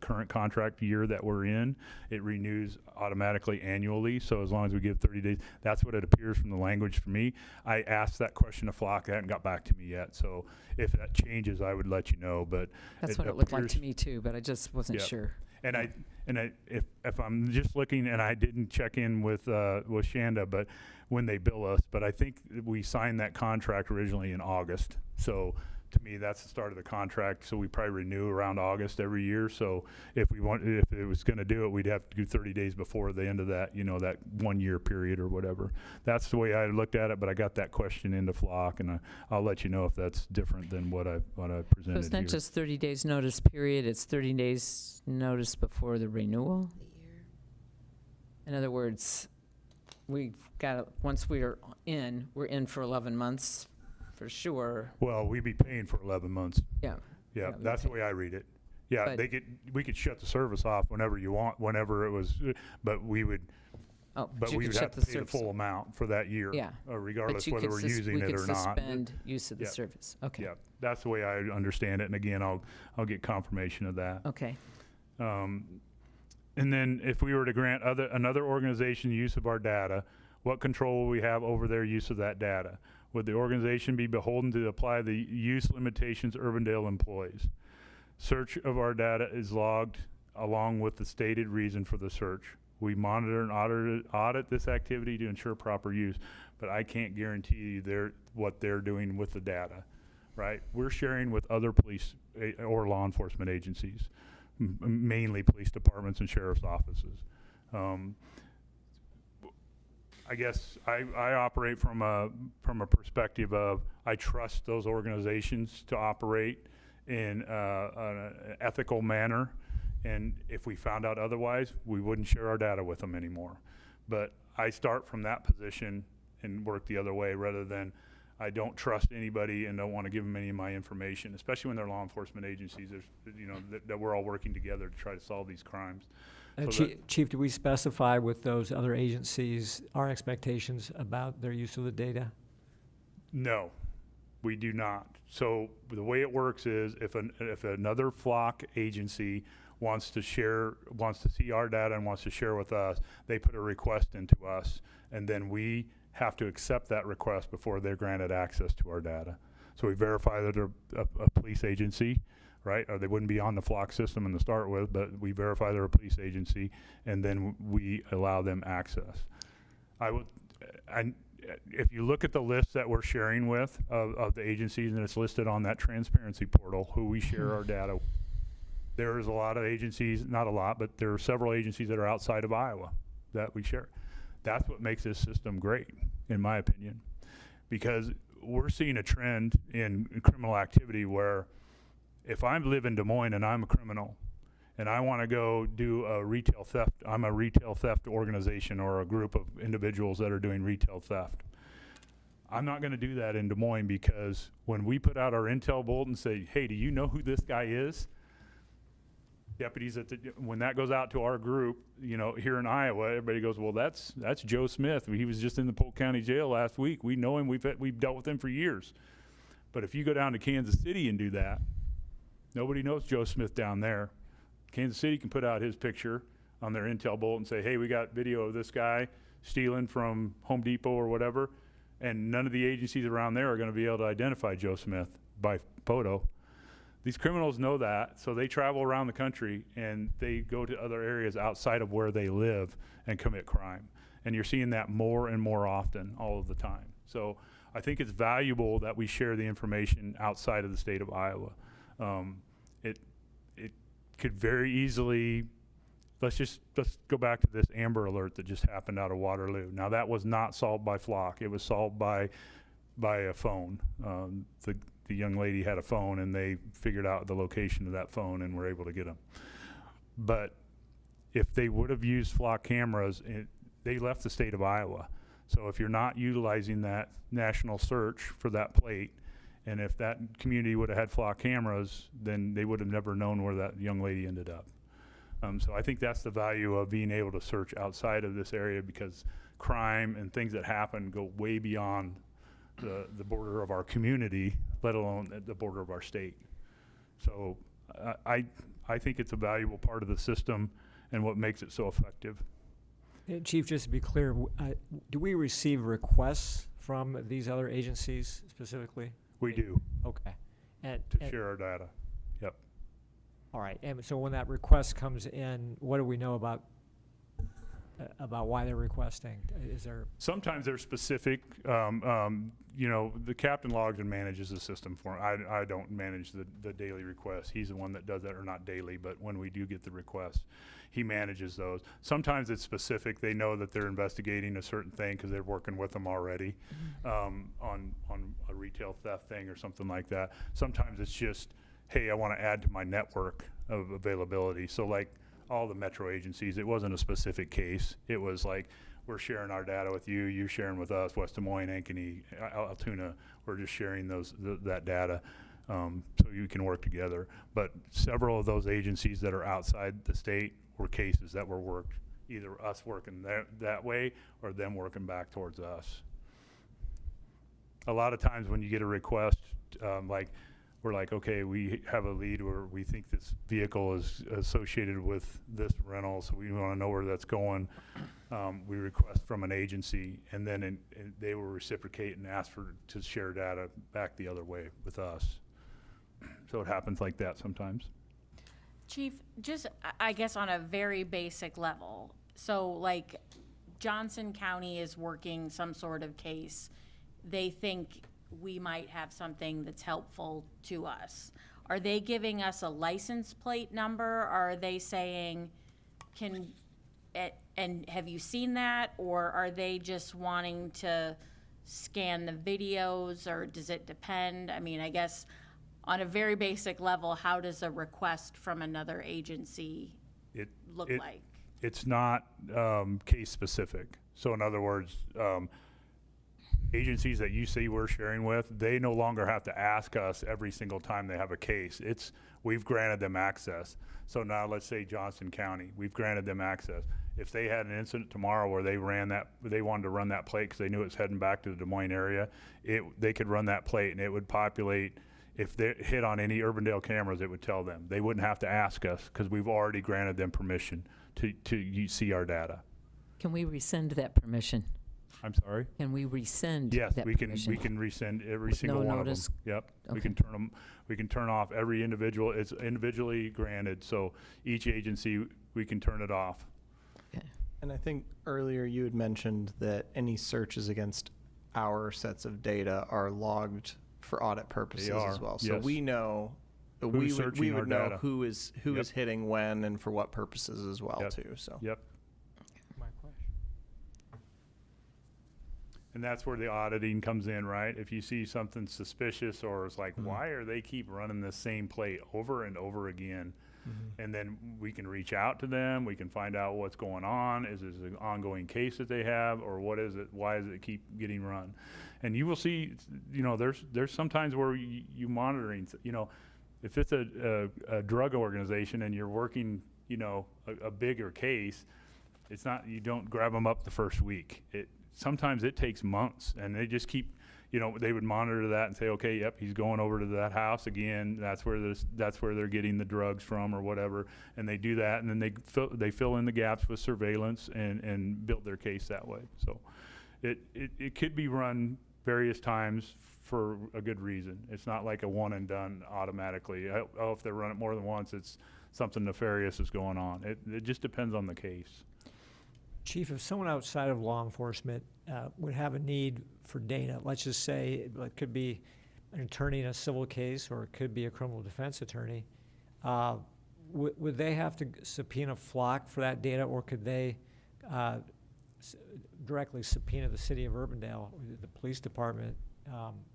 S16: current contract year that we're in. It renews automatically annually, so as long as we give 30 days, that's what it appears from the language for me. I asked that question to Flock, they hadn't got back to me yet, so if that changes, I would let you know, but
S8: That's what it looked like to me too, but I just wasn't sure.
S16: And if I'm just looking, and I didn't check in with Shanda, but when they bill us, but I think we signed that contract originally in August. So to me, that's the start of the contract. So we probably renew around August every year. So if it was going to do it, we'd have to do 30 days before the end of that, that 1 year period or whatever. That's the way I looked at it. But I got that question into Flock, and I'll let you know if that's different than what I presented
S8: So it's not
S16: here.
S8: just 30 days notice period, it's 30 days notice before the renewal? In other words, once we're in for 11 months for sure.
S16: Well, we'd be paying for 11 months.
S8: Yeah.
S16: Yeah, that's the way I read it. Yeah,
S8: But-
S16: we could shut the service off whenever you want, whenever it was, but we would, but
S8: you
S16: we
S8: could
S16: would
S8: shut
S16: have to
S8: the
S16: pay the
S8: service
S16: full
S8: off.
S16: amount for that year,
S8: Yeah.
S16: regardless
S8: But you
S16: whether
S8: could
S16: we're using
S8: we
S16: it
S8: could
S16: or not.
S8: suspend use of the
S16: Yeah.
S8: service. Okay.
S16: Yeah, that's the way I understand it, and again, I'll get confirmation of that.
S8: Okay.
S16: And then if we were to grant another organization use of our data, what control will we have over their use of that data? Would the organization be beholden to apply the use limitations Urbandale employs? Search of our data is logged along with the stated reason for the search. We monitor and audit this activity to ensure proper use, but I can't guarantee you what they're doing with the data, right? We're sharing with other police or law enforcement agencies, mainly police departments and sheriff's offices. I guess I operate from a perspective of I trust those organizations to operate in an ethical manner, and if we found out otherwise, we wouldn't share our data with them anymore. But I start from that position and work the other way, rather than I don't trust anybody and don't want to give them any of my information, especially when they're law enforcement agencies. That we're all working together to try to solve these crimes.
S7: Chief, do we specify with those other agencies our expectations about their use of the data?
S16: No, we do not. So the way it works is if another Flock agency wants to see our data and wants to share with us, they put a request into us, and then we have to accept that request before they're granted access to our data. So we verify that they're a police agency, right? Or they wouldn't be on the Flock system to start with, but we verify they're a police agency, and then we allow them access. If you look at the list that we're sharing with of the agencies, and it's listed on that transparency portal, who we share our data with, there's a lot of agencies, not a lot, but there are several agencies that are outside of Iowa that we share. That's what makes this system great, in my opinion, because we're seeing a trend in criminal activity where if I live in Des Moines and I'm a criminal and I want to go do a retail theft, I'm a retail theft organization or a group of individuals that are doing retail theft. I'm not going to do that in Des Moines, because when we put out our intel bulletin and say, hey, do you know who this guy is? Deputies, when that goes out to our group, here in Iowa, everybody goes, well, that's Joe Smith. He was just in the Polk County Jail last week. We know him. We've dealt with him for years. But if you go down to Kansas City and do that, nobody knows Joe Smith down there. Kansas City can put out his picture on their Intel bolt and say, hey, we got video of this guy stealing from Home Depot or whatever, and none of the agencies around there are going to be able to identify Joe Smith by photo. These criminals know that, so they travel around the country and they go to other areas outside of where they live and commit crime. And you're seeing that more and more often all of the time. So I think it's valuable that we share the information outside of the state of Iowa. It could very easily, let's go back to this Amber Alert that just happened out of Waterloo. Now that was not solved by Flock. It was solved by a phone. The young lady had a phone and they figured out the location of that phone and were able to get them. But if they would have used Flock cameras, they left the state of Iowa. So if you're not utilizing that national search for that plate, and if that community would have had Flock cameras, then they would have never known where that young lady ended up. So I think that's the value of being able to search outside of this area, because crime and things that happen go way beyond the border of our community, let alone the border of our state. So I think it's a valuable part of the system and what makes it so effective.
S7: Chief, just to be clear, do we receive requests from these other agencies specifically?
S16: We do.
S7: Okay. And
S16: share our data. Yep.
S7: All right. And so when that request comes in, what do we know about why they're requesting? Is there?
S16: Sometimes they're specific. You know, the captain logs and manages the system for them. I don't manage the daily requests. He's the one that does that, or not daily, but when we do get the requests, he manages those. Sometimes it's specific. They know that they're investigating a certain thing because they're working with them already on a retail theft thing or something like that. Sometimes it's just, hey, I want to add to my network of availability. So like all the metro agencies, it wasn't a specific case. It was like, we're sharing our data with you, you're sharing with us, West Des Moines, Ankeny, Altoona, we're just sharing that data so you can work together. But several of those agencies that are outside the state were cases that were worked, either us working that way or them working back towards us. A lot of times when you get a request, we're like, okay, we have a lead where we think this vehicle is associated with this rental, so we want to know where that's going. We request from an agency, and then they will reciprocate and ask to share data back the other way with us. So it happens like that sometimes.
S14: Chief, just I guess on a very basic level, so like Johnson County is working some sort of case. They think we might have something that's helpful to us. Are they giving us a license plate number? Or are they saying, and have you seen that? Or are they just wanting to scan the videos, or does it depend? I mean, I guess on a very basic level, how does a request from another agency look like?
S16: It's not case specific. So in other words, agencies that you see we're sharing with, they no longer have to ask us every single time they have a case. We've granted them access. So now let's say Johnson County, we've granted them access. If they had an incident tomorrow where they wanted to run that plate because they knew it's heading back to the Des Moines area, they could run that plate and it would populate. If they hit on any Urbandale cameras, it would tell them. They wouldn't have to ask us because we've already granted them permission to see our data.
S8: Can we rescind that permission?
S16: I'm sorry?
S8: Can we rescind
S16: yes,
S8: that
S16: permission? Yes, we can rescind every single one
S8: notice?
S16: of them. Yep.
S8: Okay.
S16: We can turn off every individual. It's individually granted, so each agency, we can turn it off.
S8: Okay.
S11: And I think earlier you had mentioned that any searches against our sets of data are logged for audit purposes as well. So
S16: yes.
S11: we know, we would know who is hitting when and for what purposes as well too. So.
S16: Yep. And that's where the auditing comes in, right? If you see something suspicious, or it's like, why are they keep running the same plate over and over again? And then we can reach out to them. We can find out what's going on. Is this an ongoing case that they have, or what is it? Why does it keep getting run? And you will see, you know, there's sometimes where you monitoring, you know, if it's a drug organization and you're working, you know, a bigger case, it's not, you don't grab them up the first week. Sometimes it takes months, and they just keep they would monitor that and say, okay, yep, he's going over to that house again. That's where they're getting the drugs from or whatever. And they do that, and then they fill in the gaps with surveillance and build their case that way. So it could be run various times for a good reason. It's not like a one and done automatically. If they run it more than once, it's something nefarious is going on. It just depends on the case.
S7: Chief, if someone outside of law enforcement would have a need for data, let's just say it could be an attorney in a civil case or it could be a criminal defense attorney, would they have to subpoena Flock for that data, or could they directly subpoena the city of Urbandale, the police department,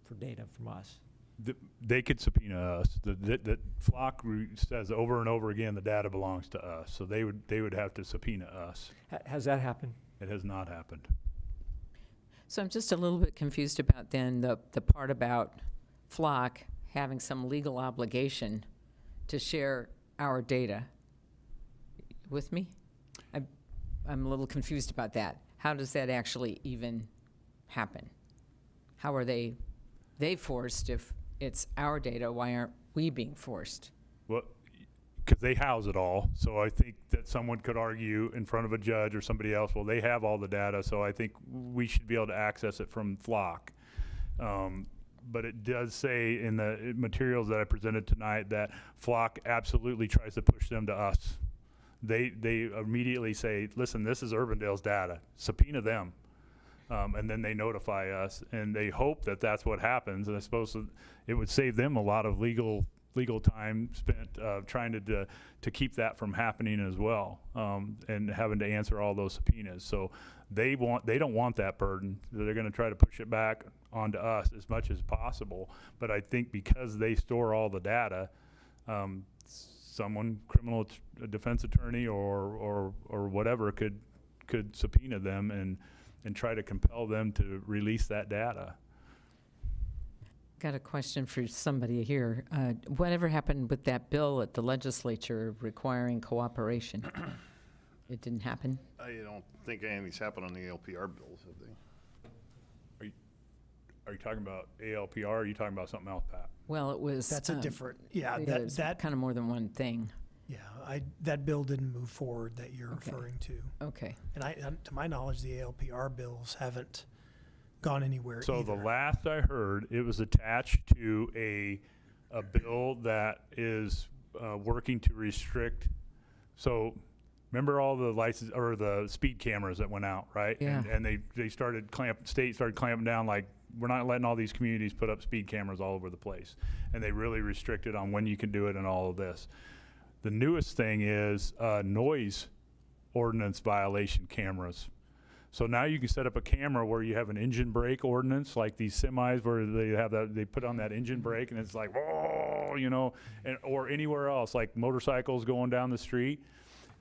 S7: for data from us?
S16: They could subpoena us. The Flock says over and over again the data belongs to us, so they would have to subpoena us.
S7: Has that happened?
S16: It has not happened.
S8: So I'm just a little bit confused about then the part about Flock having some legal obligation to share our data. With me? I'm a little confused about that. How does that actually even happen? How are they forced if it's our data? Why aren't we being forced?
S16: Well, because they house it all. So I think that someone could argue in front of a judge or somebody else, well, they have all the data, so I think we should be able to access it from Flock. But it does say in the materials that I presented tonight that Flock absolutely tries to push them to us. They immediately say, listen, this is Urbandale's data. Subpoena them. And then they notify us, and they hope that that's what happens. And I suppose it would save them a lot of legal time spent trying to keep that from happening as well, and having to answer all those subpoenas. So they don't want that burden. They're going to try to push it back onto us as much as possible. But I think because they store all the data, someone, criminal defense attorney or whatever, could subpoena them and try to compel them to release that data.
S8: Got a question for somebody here. Whatever happened with that bill at the legislature requiring cooperation? It didn't happen?
S1: I don't think anything's happened on the ALPR bills, have they?
S16: Are you talking about ALPR, or are you talking about something else, Pat?
S8: Well, it was.
S18: That's a different, yeah,
S8: That
S18: that
S8: kind of more than one thing.
S18: Yeah, that bill didn't move forward that you're referring to.
S8: Okay.
S18: And to my knowledge, the ALPR bills haven't gone anywhere
S16: So
S18: either.
S16: the last I heard, it was attached to a bill that is working to restrict. So remember all the license or the speed cameras that went out, right?
S8: Yeah.
S16: And they started state started clamping down, like, we're not letting all these communities put up speed cameras all over the place. And they really restricted on when you can do it and all of this. The newest thing is noise ordinance violation cameras. So now you can set up a camera where you have an engine brake ordinance, like these semis where they put on that engine brake and it's like, whoa, or anywhere else, like motorcycles going down the street.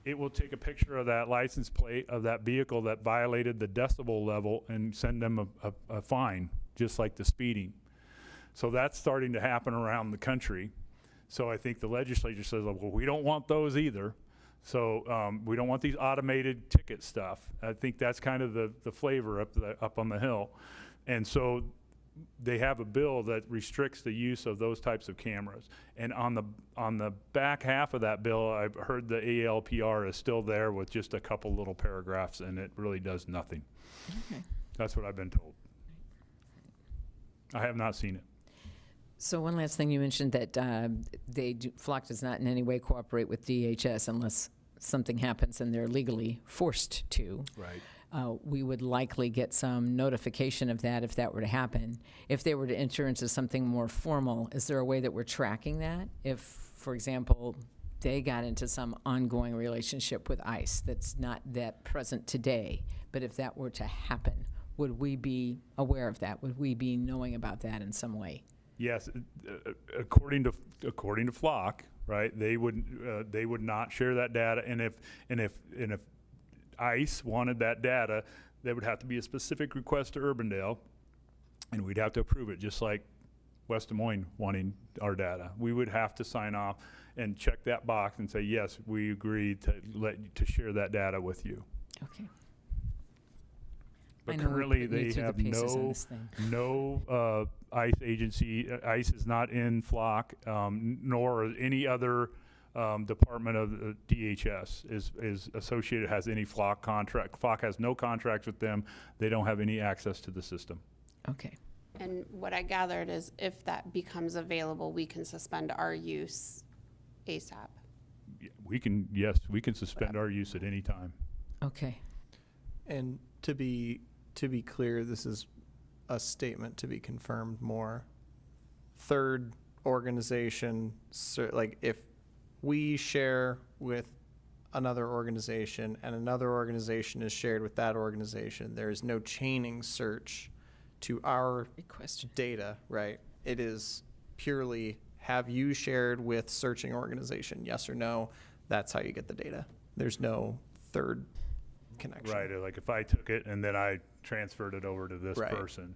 S16: It will take a picture of that license plate of that vehicle that violated the decibel level and send them a fine, just like the speeding. So that's starting to happen around the country. So I think the legislature says, well, we don't want those either. So we don't want these automated ticket stuff. I think that's kind of the flavor up on the Hill. And so they have a bill that restricts the use of those types of cameras. And on the back half of that bill, I've heard the ALPR is still there with just a couple little paragraphs, and it really does nothing.
S8: Okay.
S16: That's what I've been told. I have not seen it.
S8: So one last thing, you mentioned that Flock does not in any way cooperate with DHS unless something happens and they're legally forced to.
S16: Right.
S8: We would likely get some notification of that if that were to happen. If they were to enter into something more formal, is there a way that we're tracking that? If, for example, they got into some ongoing relationship with ICE that's not that present today, but if that were to happen, would we be aware of that? Would we be knowing about that in some way?
S16: Yes, according to Flock, right? They would not share that data, and if ICE wanted that data, there would have to be a specific request to Urbandale, and we'd have to approve it, just like West Des Moines wanting our data. We would have to sign off and check that box and say, yes, we agree to share that data with you.
S8: Okay.
S16: But
S8: I know we're
S16: currently,
S8: putting you
S16: they
S8: through the
S16: have
S8: paces on this thing.
S16: no ICE agency. ICE is not in Flock, nor any other department of DHS is associated, has any Flock contract. Flock has no contracts with them. They don't have any access to the system.
S8: Okay.
S3: And what I gathered is if that becomes available, we can suspend our use ASAP.
S16: We can suspend our use at any time.
S8: Okay.
S11: And to be clear, this is a statement to be confirmed more. Third organization, like if we share with another organization and another organization is shared with that organization, there is no chaining search to our data, right? It is purely, have you shared with searching organization, yes or no? That's how you get the data. There's no third connection.
S16: Right, like if I took it and then I transferred it over to this person,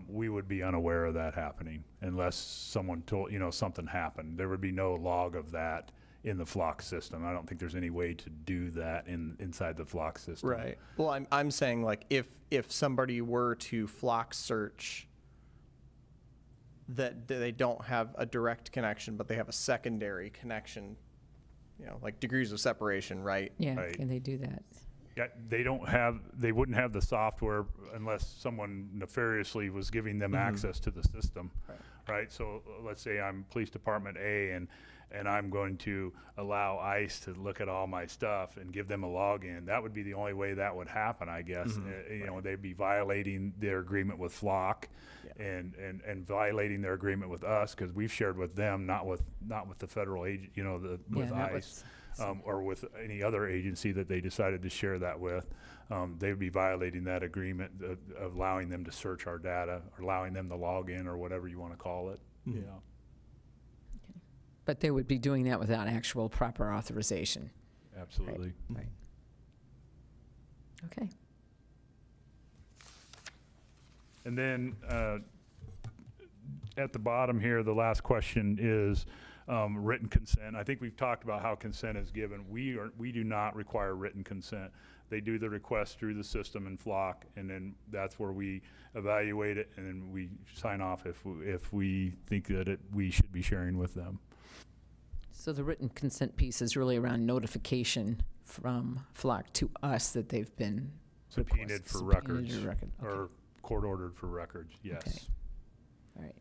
S16: we would be unaware of that happening unless someone told, something happened. There would be no log of that in the Flock system. I don't think there's any way to do that inside the Flock system.
S11: Right. Well, I'm saying like if somebody were to Flock search that they don't have a direct connection, but they have a secondary connection, like degrees of separation, right?
S8: Yeah,
S16: Right.
S8: can they do that?
S16: Yeah, they wouldn't have the software unless someone nefariously was giving them access to the system, right? So let's say I'm Police Department A and I'm going to allow ICE to look at all my stuff and give them a login. That would be the only way that would happen, I guess. They'd be violating their agreement with Flock and violating their agreement with us because we've shared with them, not with the federal agent, with ICE. Or with any other agency that they decided to share that with, they would be violating that agreement of allowing them to search our data, or allowing them to log in, or whatever you want to call it. Yeah.
S8: But they would be doing that without actual proper authorization.
S16: Absolutely.
S8: Right. Okay.
S16: And then at the bottom here, the last question is written consent. I think we've talked about how consent is given. We do not require written consent. They do the request through the system in Flock, and then that's where we evaluate it, and then we sign off if we think that we should be sharing with them.
S8: So the written consent piece is really around notification from Flock to us that they've been
S16: Subpoenaed for records, or court ordered for records, yes.
S8: Okay. All right.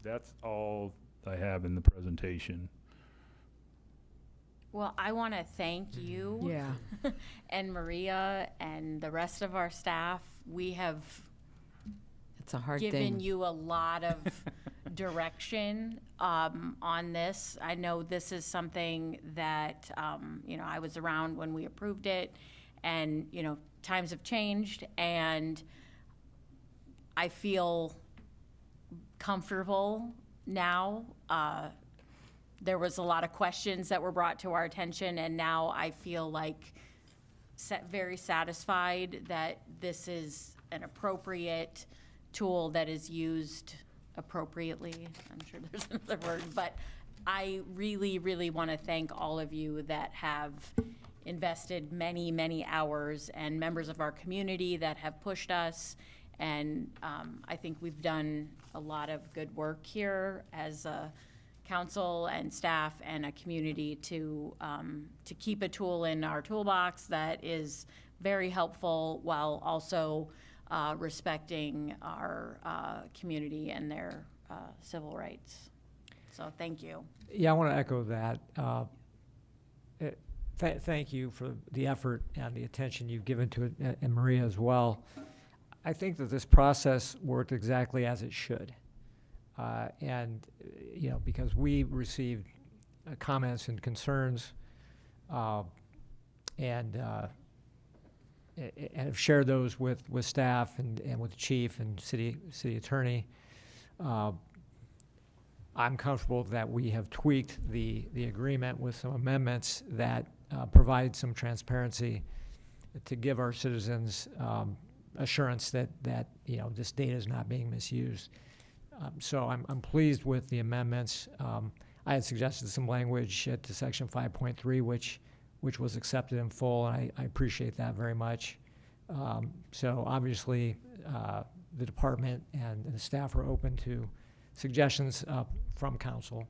S16: That's all I have in the presentation.
S14: Well, I want to thank you and Maria and the rest of our staff. We have
S8: It's a hard
S14: given
S8: thing.
S14: you a lot of direction on this. I know this is something that, I was around when we approved it, and, times have changed, and I feel comfortable now. There was a lot of questions that were brought to our attention, and now I feel like very satisfied that this is an appropriate tool that is used appropriately. I'm sure there's another word, but I really, really want to thank all of you that have invested many, many hours, and members of our community that have pushed us. And I think we've done a lot of good work here as a council and staff and a community to keep a tool in our toolbox that is very helpful while also respecting our community and their civil rights. So thank you.
S7: Yeah, I want to echo that. Thank you for the effort and the attention you've given to it, and Maria as well. I think that this process worked exactly as it should. Because we received comments and concerns and have shared those with staff and with the chief and city attorney. I'm comfortable that we have tweaked the agreement with some amendments that provide some transparency to give our citizens assurance that this data is not being misused. So I'm pleased with the amendments. I had suggested some language to section 5.3, which which was accepted in full, and I appreciate that very much. So obviously, the department and the staff are open to suggestions from council.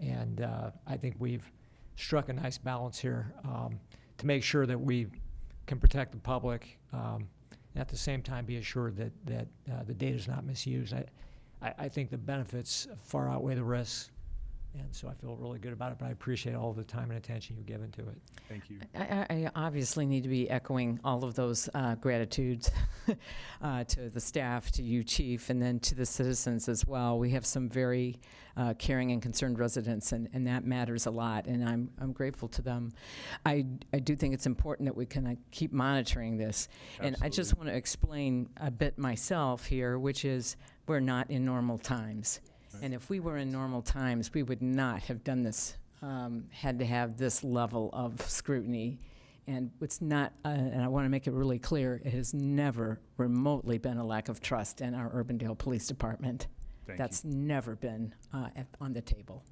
S7: And I think we've struck a nice balance here to make sure that we can protect the public and at the same time be assured that the data is not misused. I think the benefits far outweigh the risks. And so I feel really good about it, but I appreciate all the time and attention you've given to it.
S16: Thank you.
S8: I obviously need to be echoing all of those gratitudes to the staff, to you, Chief, and then to the citizens as well. We have some very caring and concerned residents, and that matters a lot, and I'm grateful to them. I do think it's important that we kind of keep monitoring this.
S16: Absolutely.
S8: And I just want to explain a bit myself here, which is we're not in normal times. And if we were in normal times, we would not have done this, had to have this level of scrutiny. And it's not, and I want to make it really clear, it has never remotely been a lack of trust in our Urbandale Police Department. That's never been on the table.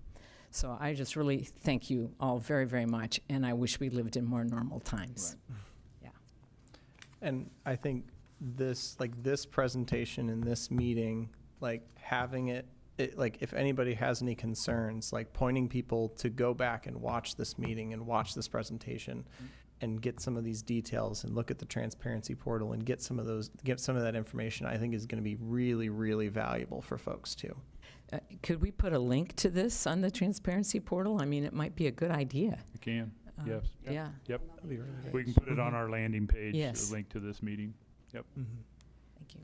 S8: So I just really thank you all very, very much, and I wish we lived in more normal times.
S11: Right.
S8: Yeah.
S11: And I think this presentation in this meeting, having it, if anybody has any concerns, pointing people to go back and watch this meeting and watch this presentation and get some of these details and look at the transparency portal and get some of that information, I think is going to be really, really valuable for folks too.
S8: Could we put a link to this on the transparency portal? I mean, it might be a good idea.
S16: You can, yes.
S8: Yeah.
S16: Yep.
S11: That'd be really great.
S16: We can put it on our landing page,
S8: Yes.
S16: a link to this meeting. Yep.
S8: Thank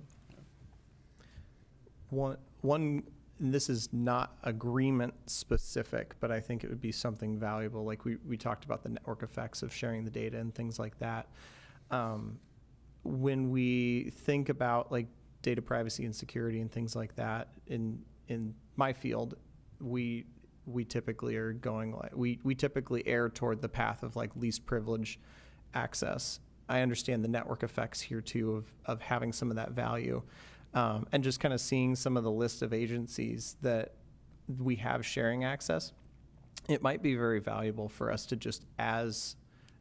S8: you.
S11: One, and this is not agreement specific, but I think it would be something valuable. We talked about the network effects of sharing the data and things like that. When we think about data privacy and security and things like that in my field, we typically are going we typically err toward the path of least privilege access. I understand the network effects here too of having some of that value. And just kind of seeing some of the list of agencies that we have sharing access, it might be very valuable for us to just, as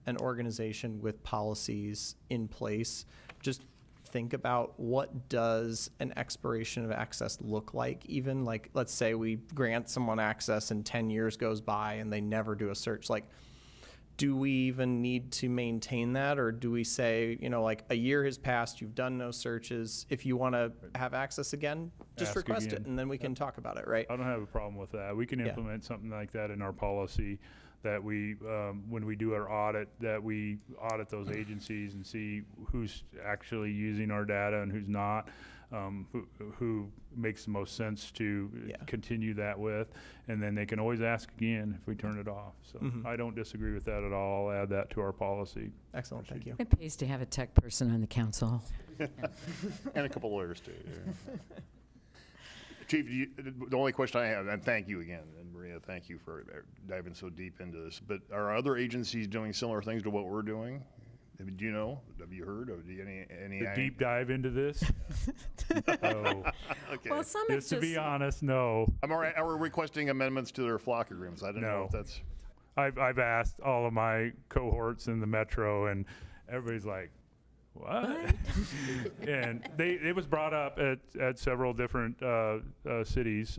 S11: an organization with policies in place, just think about what does an expiration of access look like. Even let's say we grant someone access and 10 years goes by and they never do a search. Do we even need to maintain that, or do we say, a year has passed, you've done no searches, if you want to have access again, just request it, and then we can talk about it, right?
S16: I don't have a problem with that. We can implement something like that in our policy, that we, when we do our audit, that we audit those agencies and see who's actually using our data and who's not, who makes the most sense to continue that with, and then they can always ask again if we turn it off. So I don't disagree with that at all. I'll add that to our policy.
S11: Excellent, thank you.
S8: It pays to have a tech person on the council.
S1: And a couple lawyers too. Yeah. Chief, the only question I have, and thank you again, and Maria, thank you for diving so deep into this, but are other agencies doing similar things to what we're doing? Do you know? Have you heard of any
S16: The deep dive into this? No.
S1: Okay.
S8: Well, some
S16: Just to be honest, no.
S1: Are we requesting amendments to their flock agreements? I don't know if that's.
S16: I've asked all of my cohorts in the metro, and everybody's like, what? And it was brought up at several different cities.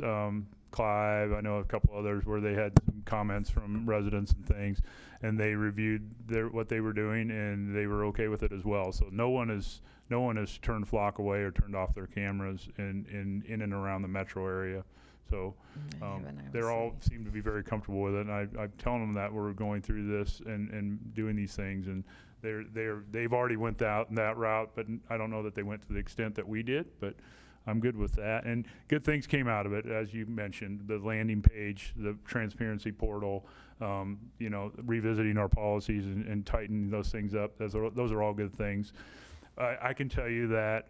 S16: Clive, I know a couple others where they had some comments from residents and things, and they reviewed what they were doing, and they were okay with it as well. So no one has turned flock away or turned off their cameras in and around the metro area. So they all seem to be very comfortable with it, and I'm telling them that we're going through this and doing these things, and they've already went that route, but I don't know that they went to the extent that we did, but I'm good with that. And good things came out of it, as you mentioned, the landing page, the transparency portal, revisiting our policies and tightening those things up. Those are all good things. I can tell you that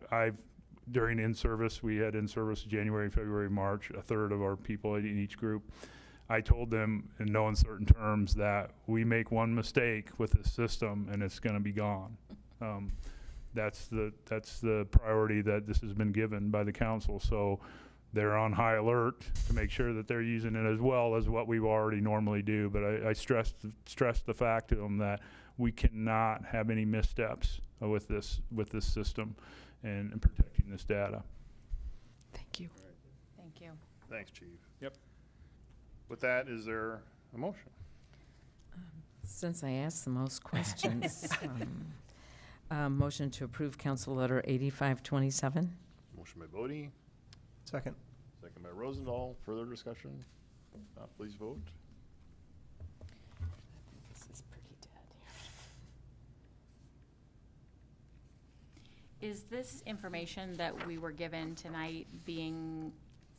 S16: during in-service, we had in-service January, February, March, a third of our people in each group. I told them in no uncertain terms that we make one mistake with this system and it's going to be gone. That's the priority that this has been given by the council. So they're on high alert to make sure that they're using it as well as what we already normally do. But I stressed the fact to them that we cannot have any missteps with this system and protecting this data.
S8: Thank you.
S14: Thank you.
S1: Thanks, Chief.
S16: Yep.
S1: With that, is there a motion?
S8: Since I asked the most questions, motion to approve Council Letter 8527.
S1: Motion by Bodie,
S11: Second.
S1: second by Rosendahl. Further discussion? Please vote.
S8: This is pretty dead here.
S14: Is this information that we were given tonight being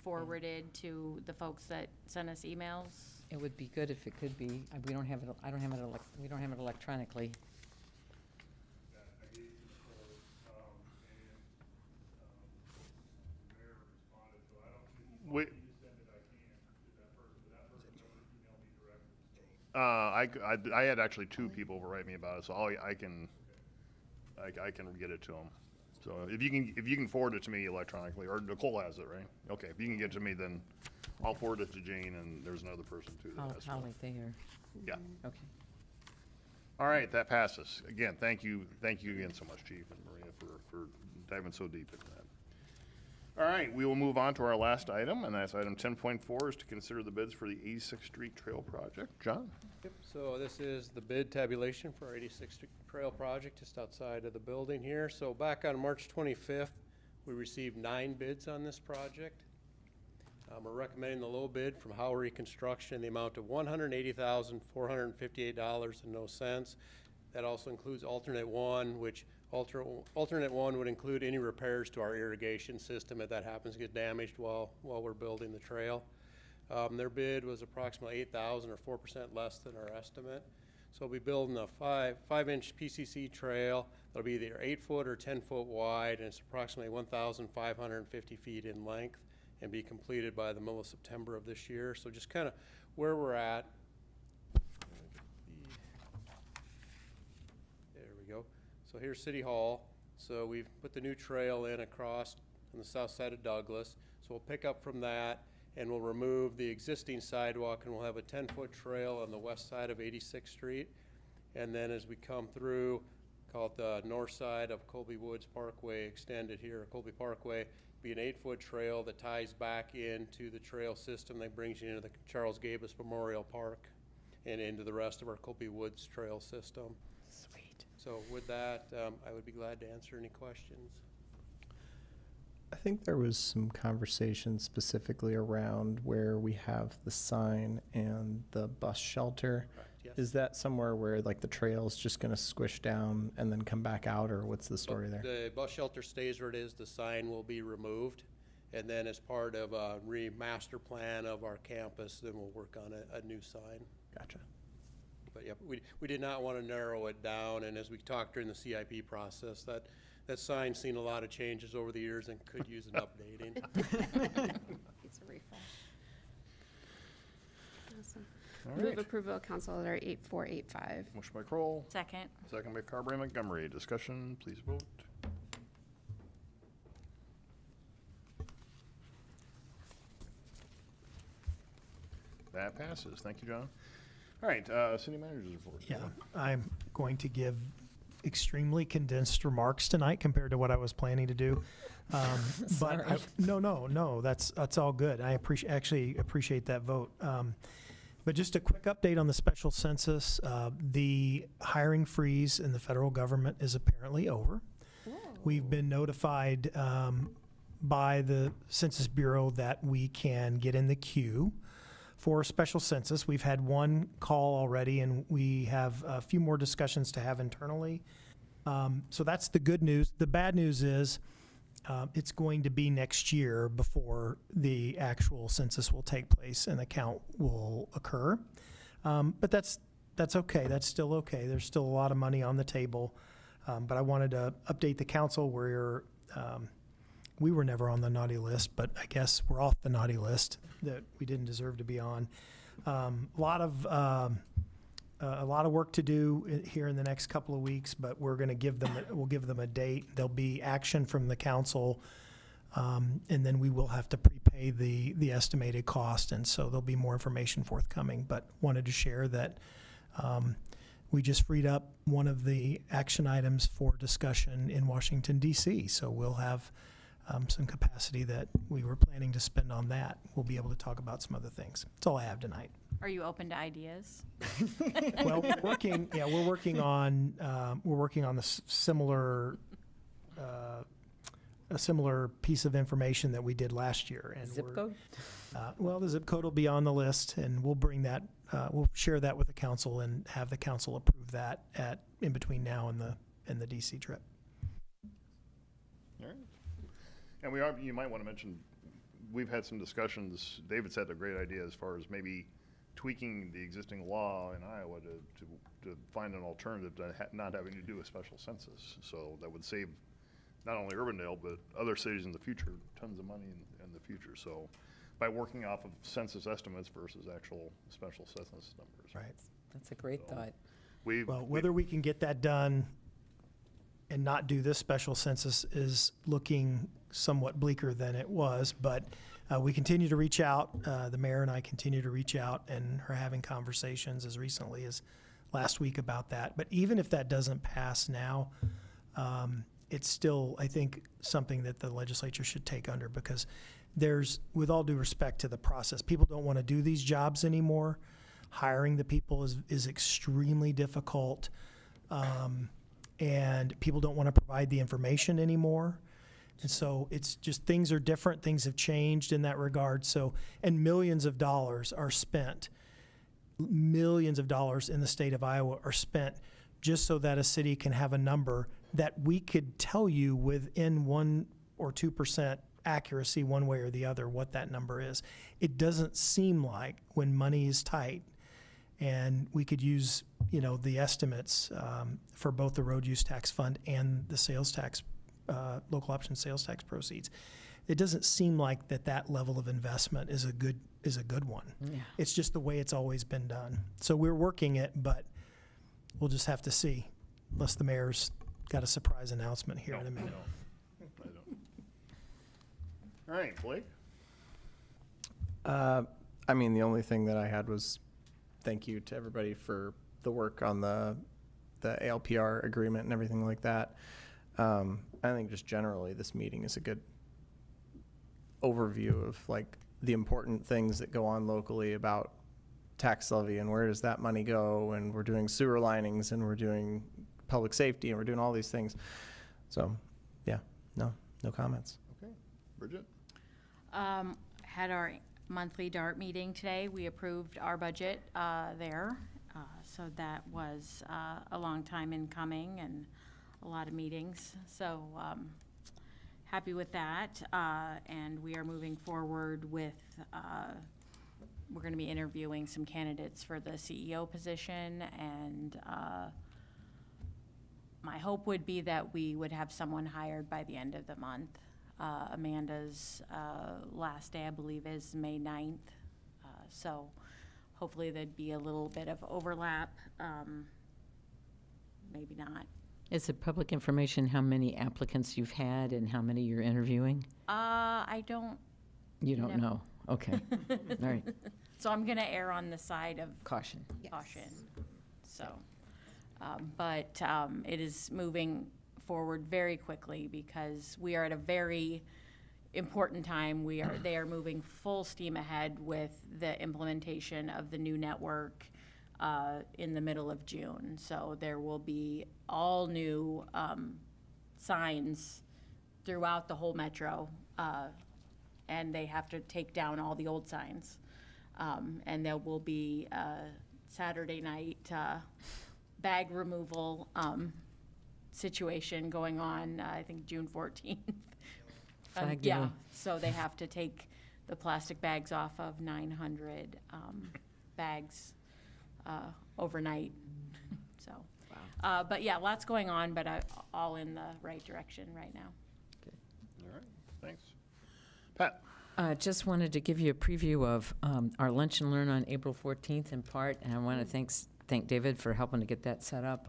S14: forwarded to the folks that sent us emails?
S8: It would be good if it could be. We don't have it. We don't have it electronically.
S1: We, I had actually two people write me about it, so I can get it to them. So if you can forward it to me electronically, or Nicole has it, right? Okay, if you can get it to me, then I'll forward it to Jane, and there's another person too. That has to.
S8: Holly there.
S1: Yeah.
S8: Okay.
S1: All right, that passes. Again, thank you again so much, Chief and Maria, for diving so deep into that. All right, we will move on to our last item, and that's item 10.4 is to consider the bids for the 86th Street Trail project. John?
S10: Yep, so this is the bid tabulation for our 86th Street Trail project just outside of the building here. So back on March 25th, we received 9 bids on this project. We're recommending the low bid from Howery Construction in the amount of $180,458.00. That also includes alternate one, which alternate one would include any repairs to our irrigation system if that happens to get damaged while we're building the trail. Their bid was approximately $8,000 or 4% less than our estimate. So we'll be building a 5-inch PCC trail. That'll be either 8-foot or 10-foot wide, and it's approximately 1,550 feet in length, and be completed by the middle of September of this year. So just kind of where we're at. There we go. So here's City Hall. So we've put the new trail in across on the south side of Douglas. So we'll pick up from that, and we'll remove the existing sidewalk, and we'll have a 10-foot trail on the west side of 86th Street. And then as we come through, call it the north side of Colby Woods Parkway, extended here, Colby Parkway, be an 8-foot trail that ties back into the trail system that brings you into the Charles Gabus Memorial Park and into the rest of our Colby Woods trail system.
S8: Sweet.
S10: So with that, I would be glad to answer any questions.
S11: I think there was some conversation specifically around where we have the sign and the bus shelter.
S10: Correct, yes.
S11: Is that somewhere where like the trail's just gonna squish down and then come back out, or what's the story there?
S10: The bus shelter stays where it is. The sign will be removed. And then as part of a remaster plan of our campus, then we'll work on a new sign.
S11: Gotcha.
S10: But yeah, we did not want to narrow it down, and as we talked during the CIP process, that sign's seen a lot of changes over the years and could use an updating.
S3: It's a refresh. Awesome.
S1: All
S3: Move
S1: right.
S3: approval of Council Letter 8485.
S1: Motion by Kroll,
S14: Second.
S1: second by Carberry Montgomery. Discussion, please vote. That passes. Thank you, John. All right, city manager's report.
S18: Yeah, I'm going to give extremely condensed remarks tonight compared to what I was planning to do. But no, that's all good. I actually appreciate that vote. But just a quick update on the special census. The hiring freeze in the federal government is apparently over. We've been notified by the Census Bureau that we can get in the queue for special census. We've had one call already, and we have a few more discussions to have internally. So that's the good news. The bad news is it's going to be next year before the actual census will take place and the count will occur. But that's okay. That's still okay. There's still a lot of money on the table. But I wanted to update the council where we were never on the naughty list, but I guess we're off the naughty list that we didn't deserve to be on. A lot of work to do here in the next couple of weeks, but we'll give them a date. There'll be action from the council And then we will have to prepay the estimated cost, and so there'll be more information forthcoming. But wanted to share that we just freed up one of the action items for discussion in Washington, D.C., so we'll have some capacity that we were planning to spend on that. We'll be able to talk about some other things. That's all I have tonight.
S14: Are you open to ideas?
S18: Well, we're working on the similar a similar piece of information that we did last year. And
S8: Zip code?
S18: Well, the zip code will be on the list, and we'll bring that. We'll share that with the council and have the council approve that in between now and the DC trip.
S1: All right. And you might want to mention, we've had some discussions. David's had a great idea as far as maybe tweaking the existing law in Iowa to find an alternative to not having to do a special census. So that would save not only Urbandale, but other cities in the future, tons of money in the future. So by working off of census estimates versus actual special census numbers.
S18: Right.
S8: That's a great thought.
S18: Whether we can get that done and not do this special census is looking somewhat bleaker than it was, but we continue to reach out. The mayor and I continue to reach out and are having conversations as recently as last week about that. But even if that doesn't pass now, it's still, I think, something that the legislature should take under, because there's, with all due respect to the process, people don't want to do these jobs anymore. Hiring the people is extremely difficult, and people don't want to provide the information anymore. And so it's just, things are different, things have changed in that regard. So, and millions of dollars are spent, millions of dollars in the state of Iowa are spent just so that a city can have a number that we could tell you within 1 or 2% accuracy one way or the other what that number is. It doesn't seem like, when money is tight and we could use, the estimates for both the road use tax fund and the sales tax, local option sales tax proceeds, it doesn't seem like that level of investment is a good one.
S8: Yeah.
S18: It's just the way it's always been done. So we're working it, but we'll just have to see, unless the mayor's got a surprise announcement here in a minute.
S1: I don't. All right, Blake?
S11: I mean, the only thing that I had was thank you to everybody for the work on the ALPR agreement and everything like that. I think just generally this meeting is a good overview of like the important things that go on locally about tax levy and where does that money go, and we're doing sewer linings and we're doing public safety and we're doing all these things. So yeah, no comments.
S1: Okay. Bridget?
S14: Had our monthly DART meeting today. We approved our budget there. So that was a long time in coming and a lot of meetings. So happy with that. And we are moving forward with, we're going to be interviewing some candidates for the CEO position, and my hope would be that we would have someone hired by the end of the month. Amanda's last day, I believe, is May 9th. So hopefully there'd be a little bit of overlap. Maybe not.
S8: Is it public information how many applicants you've had and how many you're interviewing?
S14: I don't.
S8: You don't know? Okay. All right.
S14: So I'm going to err on the side of
S8: caution.
S14: Caution. So, but it is moving forward very quickly because we are at a very important time. They are moving full steam ahead with the implementation of the new network in the middle of June. So there will be all new signs throughout the whole metro, and they have to take down all the old signs. And there will be Saturday night bag removal situation going on, I think June 14th. Yeah, so they have to take the plastic bags off of 900 bags overnight. So, but yeah, lots going on, but all in the right direction right now.
S8: Good.
S1: All right, thanks. Pat?
S8: Just wanted to give you a preview of our Lunch and Learn on April 14th in part, and I want to thank David for helping to get that set up.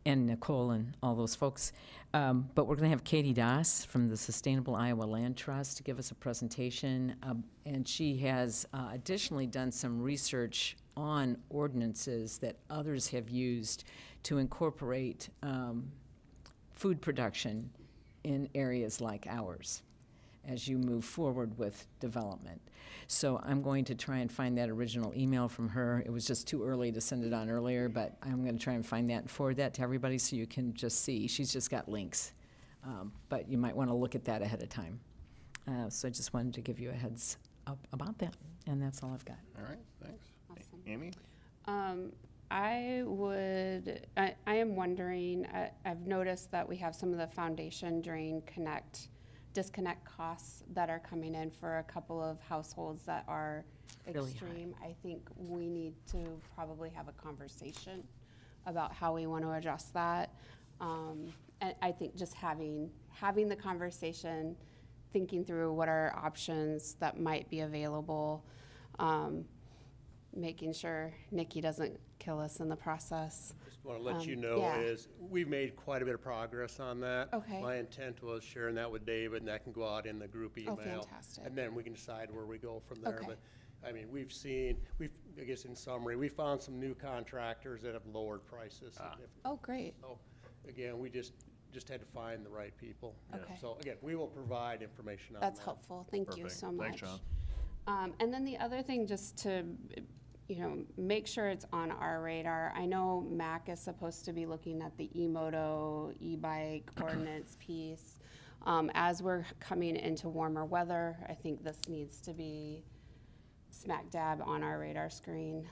S8: and Nicole and all those folks. But we're going to have Katie Doss from the Sustainable Iowa Land Trust to give us a presentation. And she has additionally done some research on ordinances that others have used to incorporate food production in areas like ours as you move forward with development. So I'm going to try and find that original email from her. It was just too early to send it on earlier, but I'm going to try and find that and forward that to everybody so you can just see. She's just got links, but you might want to look at that ahead of time. So I just wanted to give you a heads up about that, and that's all I've got.
S1: All right, thanks.
S3: Awesome.
S1: Amy?
S3: I am wondering, I've noticed that we have some of the foundation drain disconnect costs that are coming in for a couple of households that are
S8: Really
S3: extreme. I think we need to probably have a conversation about how we want to address that. And I think just having the conversation, thinking through what are options that might be available, making sure Nikki doesn't kill us in the process.
S10: Just want to let you know
S3: yeah.
S10: is we've made quite a bit of progress on that.
S3: Okay.
S10: My intent was sharing that with David, and that can go out in the group email.
S3: Fantastic.
S10: And then we can decide where we go from there.
S3: Okay.
S10: But I mean, I guess in summary, we found some new contractors that have lowered prices.
S3: Oh, great.
S10: So again, we just had to find the right people.
S3: Okay.
S10: So again, we will provide information on that.
S3: That's helpful. Thank you
S1: Perfect.
S3: so much.
S1: Thanks, John.
S3: And then the other thing, just to, make sure it's on our radar. I know MAC is supposed to be looking at the e-moto, e-bike ordinance piece. As we're coming into warmer weather, I think this needs to be smack dab on our radar screen.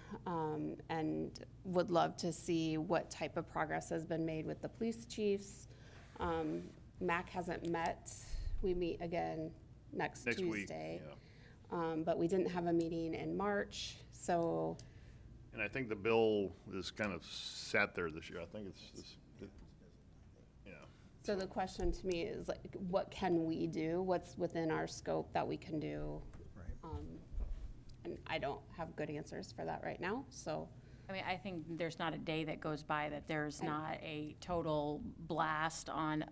S3: And would love to see what type of progress has been made with the police chiefs. MAC hasn't met. We meet again next Tuesday.
S1: Week, yeah.
S3: But we didn't have a meeting in March, so.
S1: And I think the bill is kind of sat there this year. I think yeah.
S3: So the question to me is, like, what can we do? What's within our scope that we can do?
S18: Right.
S3: And I don't have good answers for that right now, so.
S14: I mean, I think there's not a day that goes by that there's not a total blast on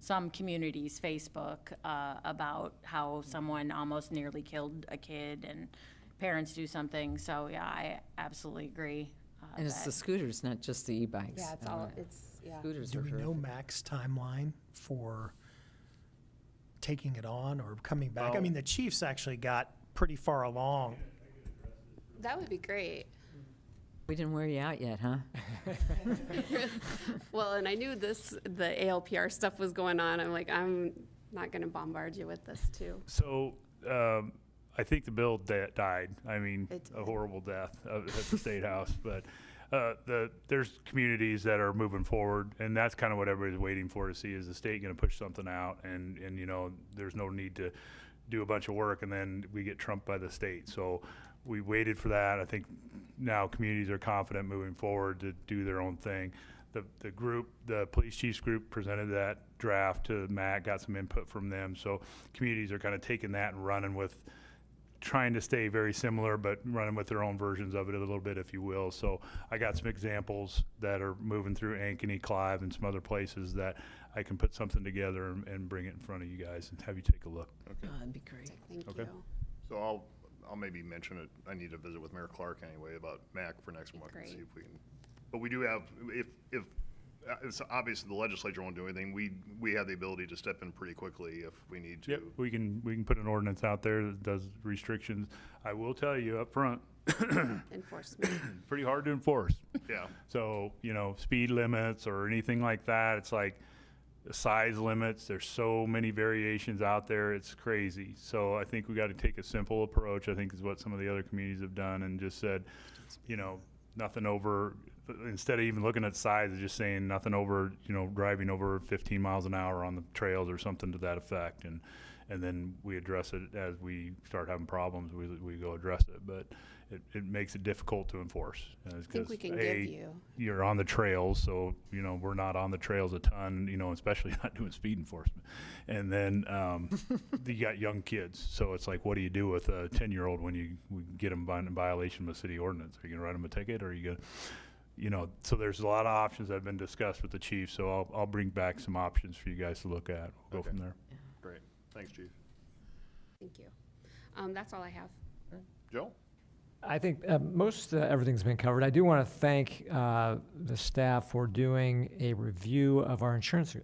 S14: some communities' Facebook about how someone almost nearly killed a kid and parents do something. So yeah, I absolutely agree.
S8: And it's the scooters, not just the e-bikes.
S3: Yeah, it's all, it's, yeah.
S8: Scooters
S18: Do
S8: are
S18: we know
S8: horrific.
S18: Mac's timeline for taking it on or coming back? I
S1: Well-
S18: mean, the Chiefs actually got pretty far along.
S3: That would be great.
S8: We didn't wear you out yet, huh?
S3: Well, and I knew the ALPR stuff was going on. I'm like, I'm not gonna bombard you with this too.
S16: So, I think the bill died. I mean,
S3: It
S16: a
S3: did.
S16: horrible death at the State House. But there's communities that are moving forward, and that's kind of what everybody's waiting for to see, is the state going to push something out? And there's no need to do a bunch of work and then we get trumped by the state. So we waited for that. I think now communities are confident moving forward to do their own thing. The police chiefs group presented that draft to Matt, got some input from them. So communities are kind of taking that and running with, trying to stay very similar, but running with their own versions of it a little bit, if you will. So I got some examples that are moving through Ankeny, Clive, and some other places that I can put something together and bring it in front of you guys and have you take a look.
S1: Okay.
S8: That'd be great.
S3: Thank
S1: Okay.
S3: you.
S1: So I'll maybe mention it. I need to visit with Mayor Clark anyway about MAC for next month and
S3: Great.
S1: see if we can. But we do have, if it's obviously the legislature won't do anything, we have the ability to step in pretty quickly if we need to.
S16: Yep, we can put an ordinance out there that does restrictions. I will tell you up front,
S3: Enforcement.
S16: pretty hard to enforce.
S1: Yeah.
S16: So, speed limits or anything like that, it's like the size limits, there's so many variations out there, it's crazy. So I think we got to take a simple approach, I think is what some of the other communities have done, and just said, nothing over, instead of even looking at size, just saying nothing over, driving over 15 miles an hour on the trails or something to that effect. And then we address it as we start having problems, we go address it. But it makes it difficult to enforce.
S3: I think we can give you.
S16: You're on the trails, so, we're not on the trails a ton, especially not doing speed enforcement. And then you got young kids, so it's like, what do you do with a 10-year-old when we get them in violation of a city ordinance? Are you going to write them a ticket, or are you going to... so there's a lot of options that have been discussed with the chief, so I'll bring back some options for you guys to look at. We'll go from there.
S1: Great. Thanks, Chief.
S3: Thank you. That's all I have.
S1: Joe?
S7: I think most everything's been covered. I do want to thank the staff for doing a review of our insurance,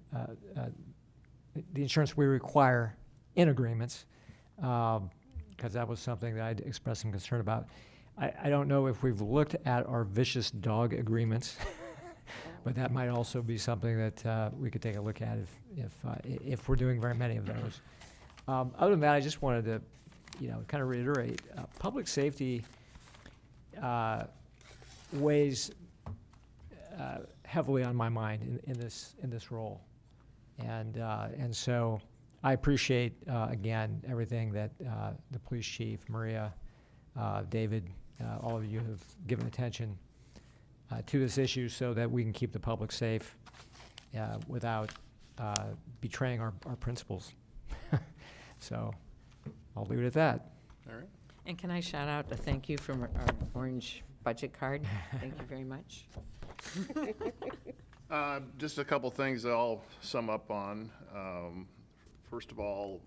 S7: the insurance we require in agreements, because that was something that I'd expressed some concern about. I don't know if we've looked at our vicious dog agreements, but that might also be something that we could take a look at if we're doing very many of those. Other than that, I just wanted to, kind of reiterate, public safety weighs heavily on my mind in this role, and so I appreciate again everything that the police chief, Maria, David, all of you have given attention to this issue so that we can keep the public safe without betraying our principles. So I'll leave it at that.
S1: All right.
S8: And can I shout out a thank you from our orange budget card? Thank you very much.
S1: Just a couple things that I'll sum up on. First of all,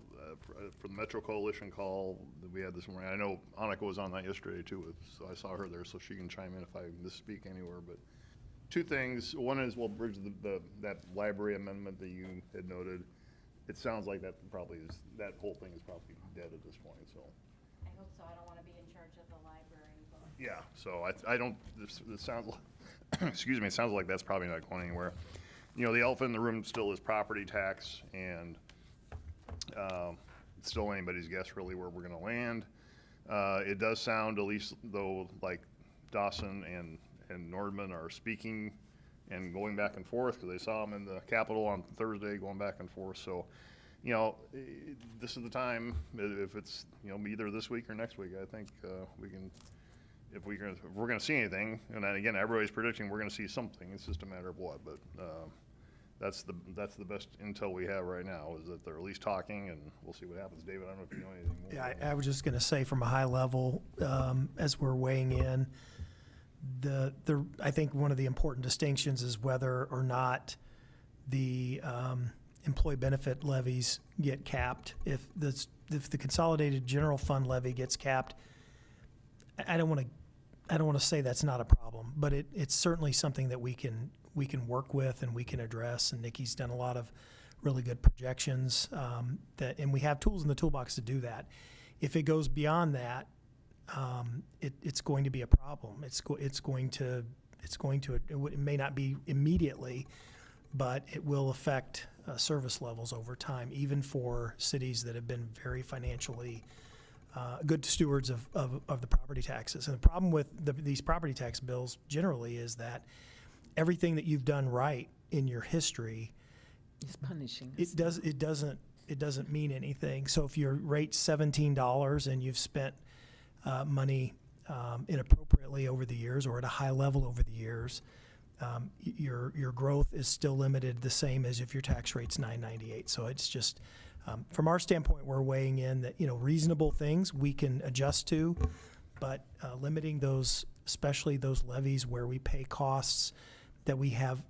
S1: for the Metro Coalition call that we had this morning, I know Annika was on that yesterday too, so I saw her there, so she can chime in if I misspeak anywhere. But two things. One is we'll bridge that library amendment that you had noted. It sounds like that whole thing is probably dead at this point. So
S14: I hope so. I don't want to be in charge of the library. But.
S1: yeah. So I don't. This sounds like, excuse me. It sounds like that's probably not going anywhere. The elephant in the room still is property tax, and it's still anybody's guess really where we're going to land. It does sound, at least though, like Dawson and Nordman are speaking and going back and forth, because they saw them in the Capitol on Thursday going back and forth. So, this is the time, if it's, either this week or next week, I think we can, if we're going to see anything, and then again, everybody's predicting we're going to see something. It's just a matter of what, but that's the best intel we have right now, is that they're at least talking, and we'll see what happens. David, I don't know if you know anything more.
S18: Yeah, I was just going to say, from a high level, as we're weighing in, I think one of the important distinctions is whether or not the employee benefit levies get capped. If the consolidated general fund levy gets capped, I don't want to say that's not a problem, but it's certainly something that we can work with and we can address. And Nikki's done a lot of really good projections, and we have tools in the toolbox to do that. If it goes beyond that, it's going to be a problem. It may not be immediately, but it will affect service levels over time, even for cities that have been very financially good stewards of the property taxes. And the problem with these property tax bills generally is that everything that you've done right in your history,
S8: it's punishing us.
S18: It doesn't mean anything. So if your rate's $17 and you've spent money inappropriately over the years, or at a high level over the years, your growth is still limited the same as if your tax rate's $9.98. So it's just, from our standpoint, we're weighing in that reasonable things we can adjust to, but limiting those, especially those levies where we pay costs that we have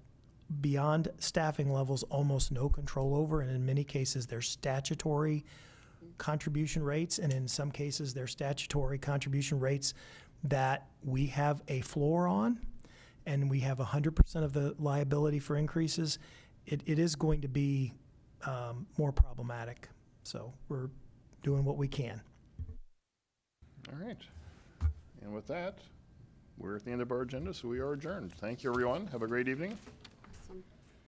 S18: beyond staffing levels almost no control over, and in many cases they're statutory contribution rates, and in some cases they're statutory contribution rates that we have a floor on, and we have 100% of the liability for increases. It is going to be more problematic. So we're doing what we can.
S1: All right. And with that, we're at the end of our agenda, so we are adjourned. Thank you, everyone. Have a great evening.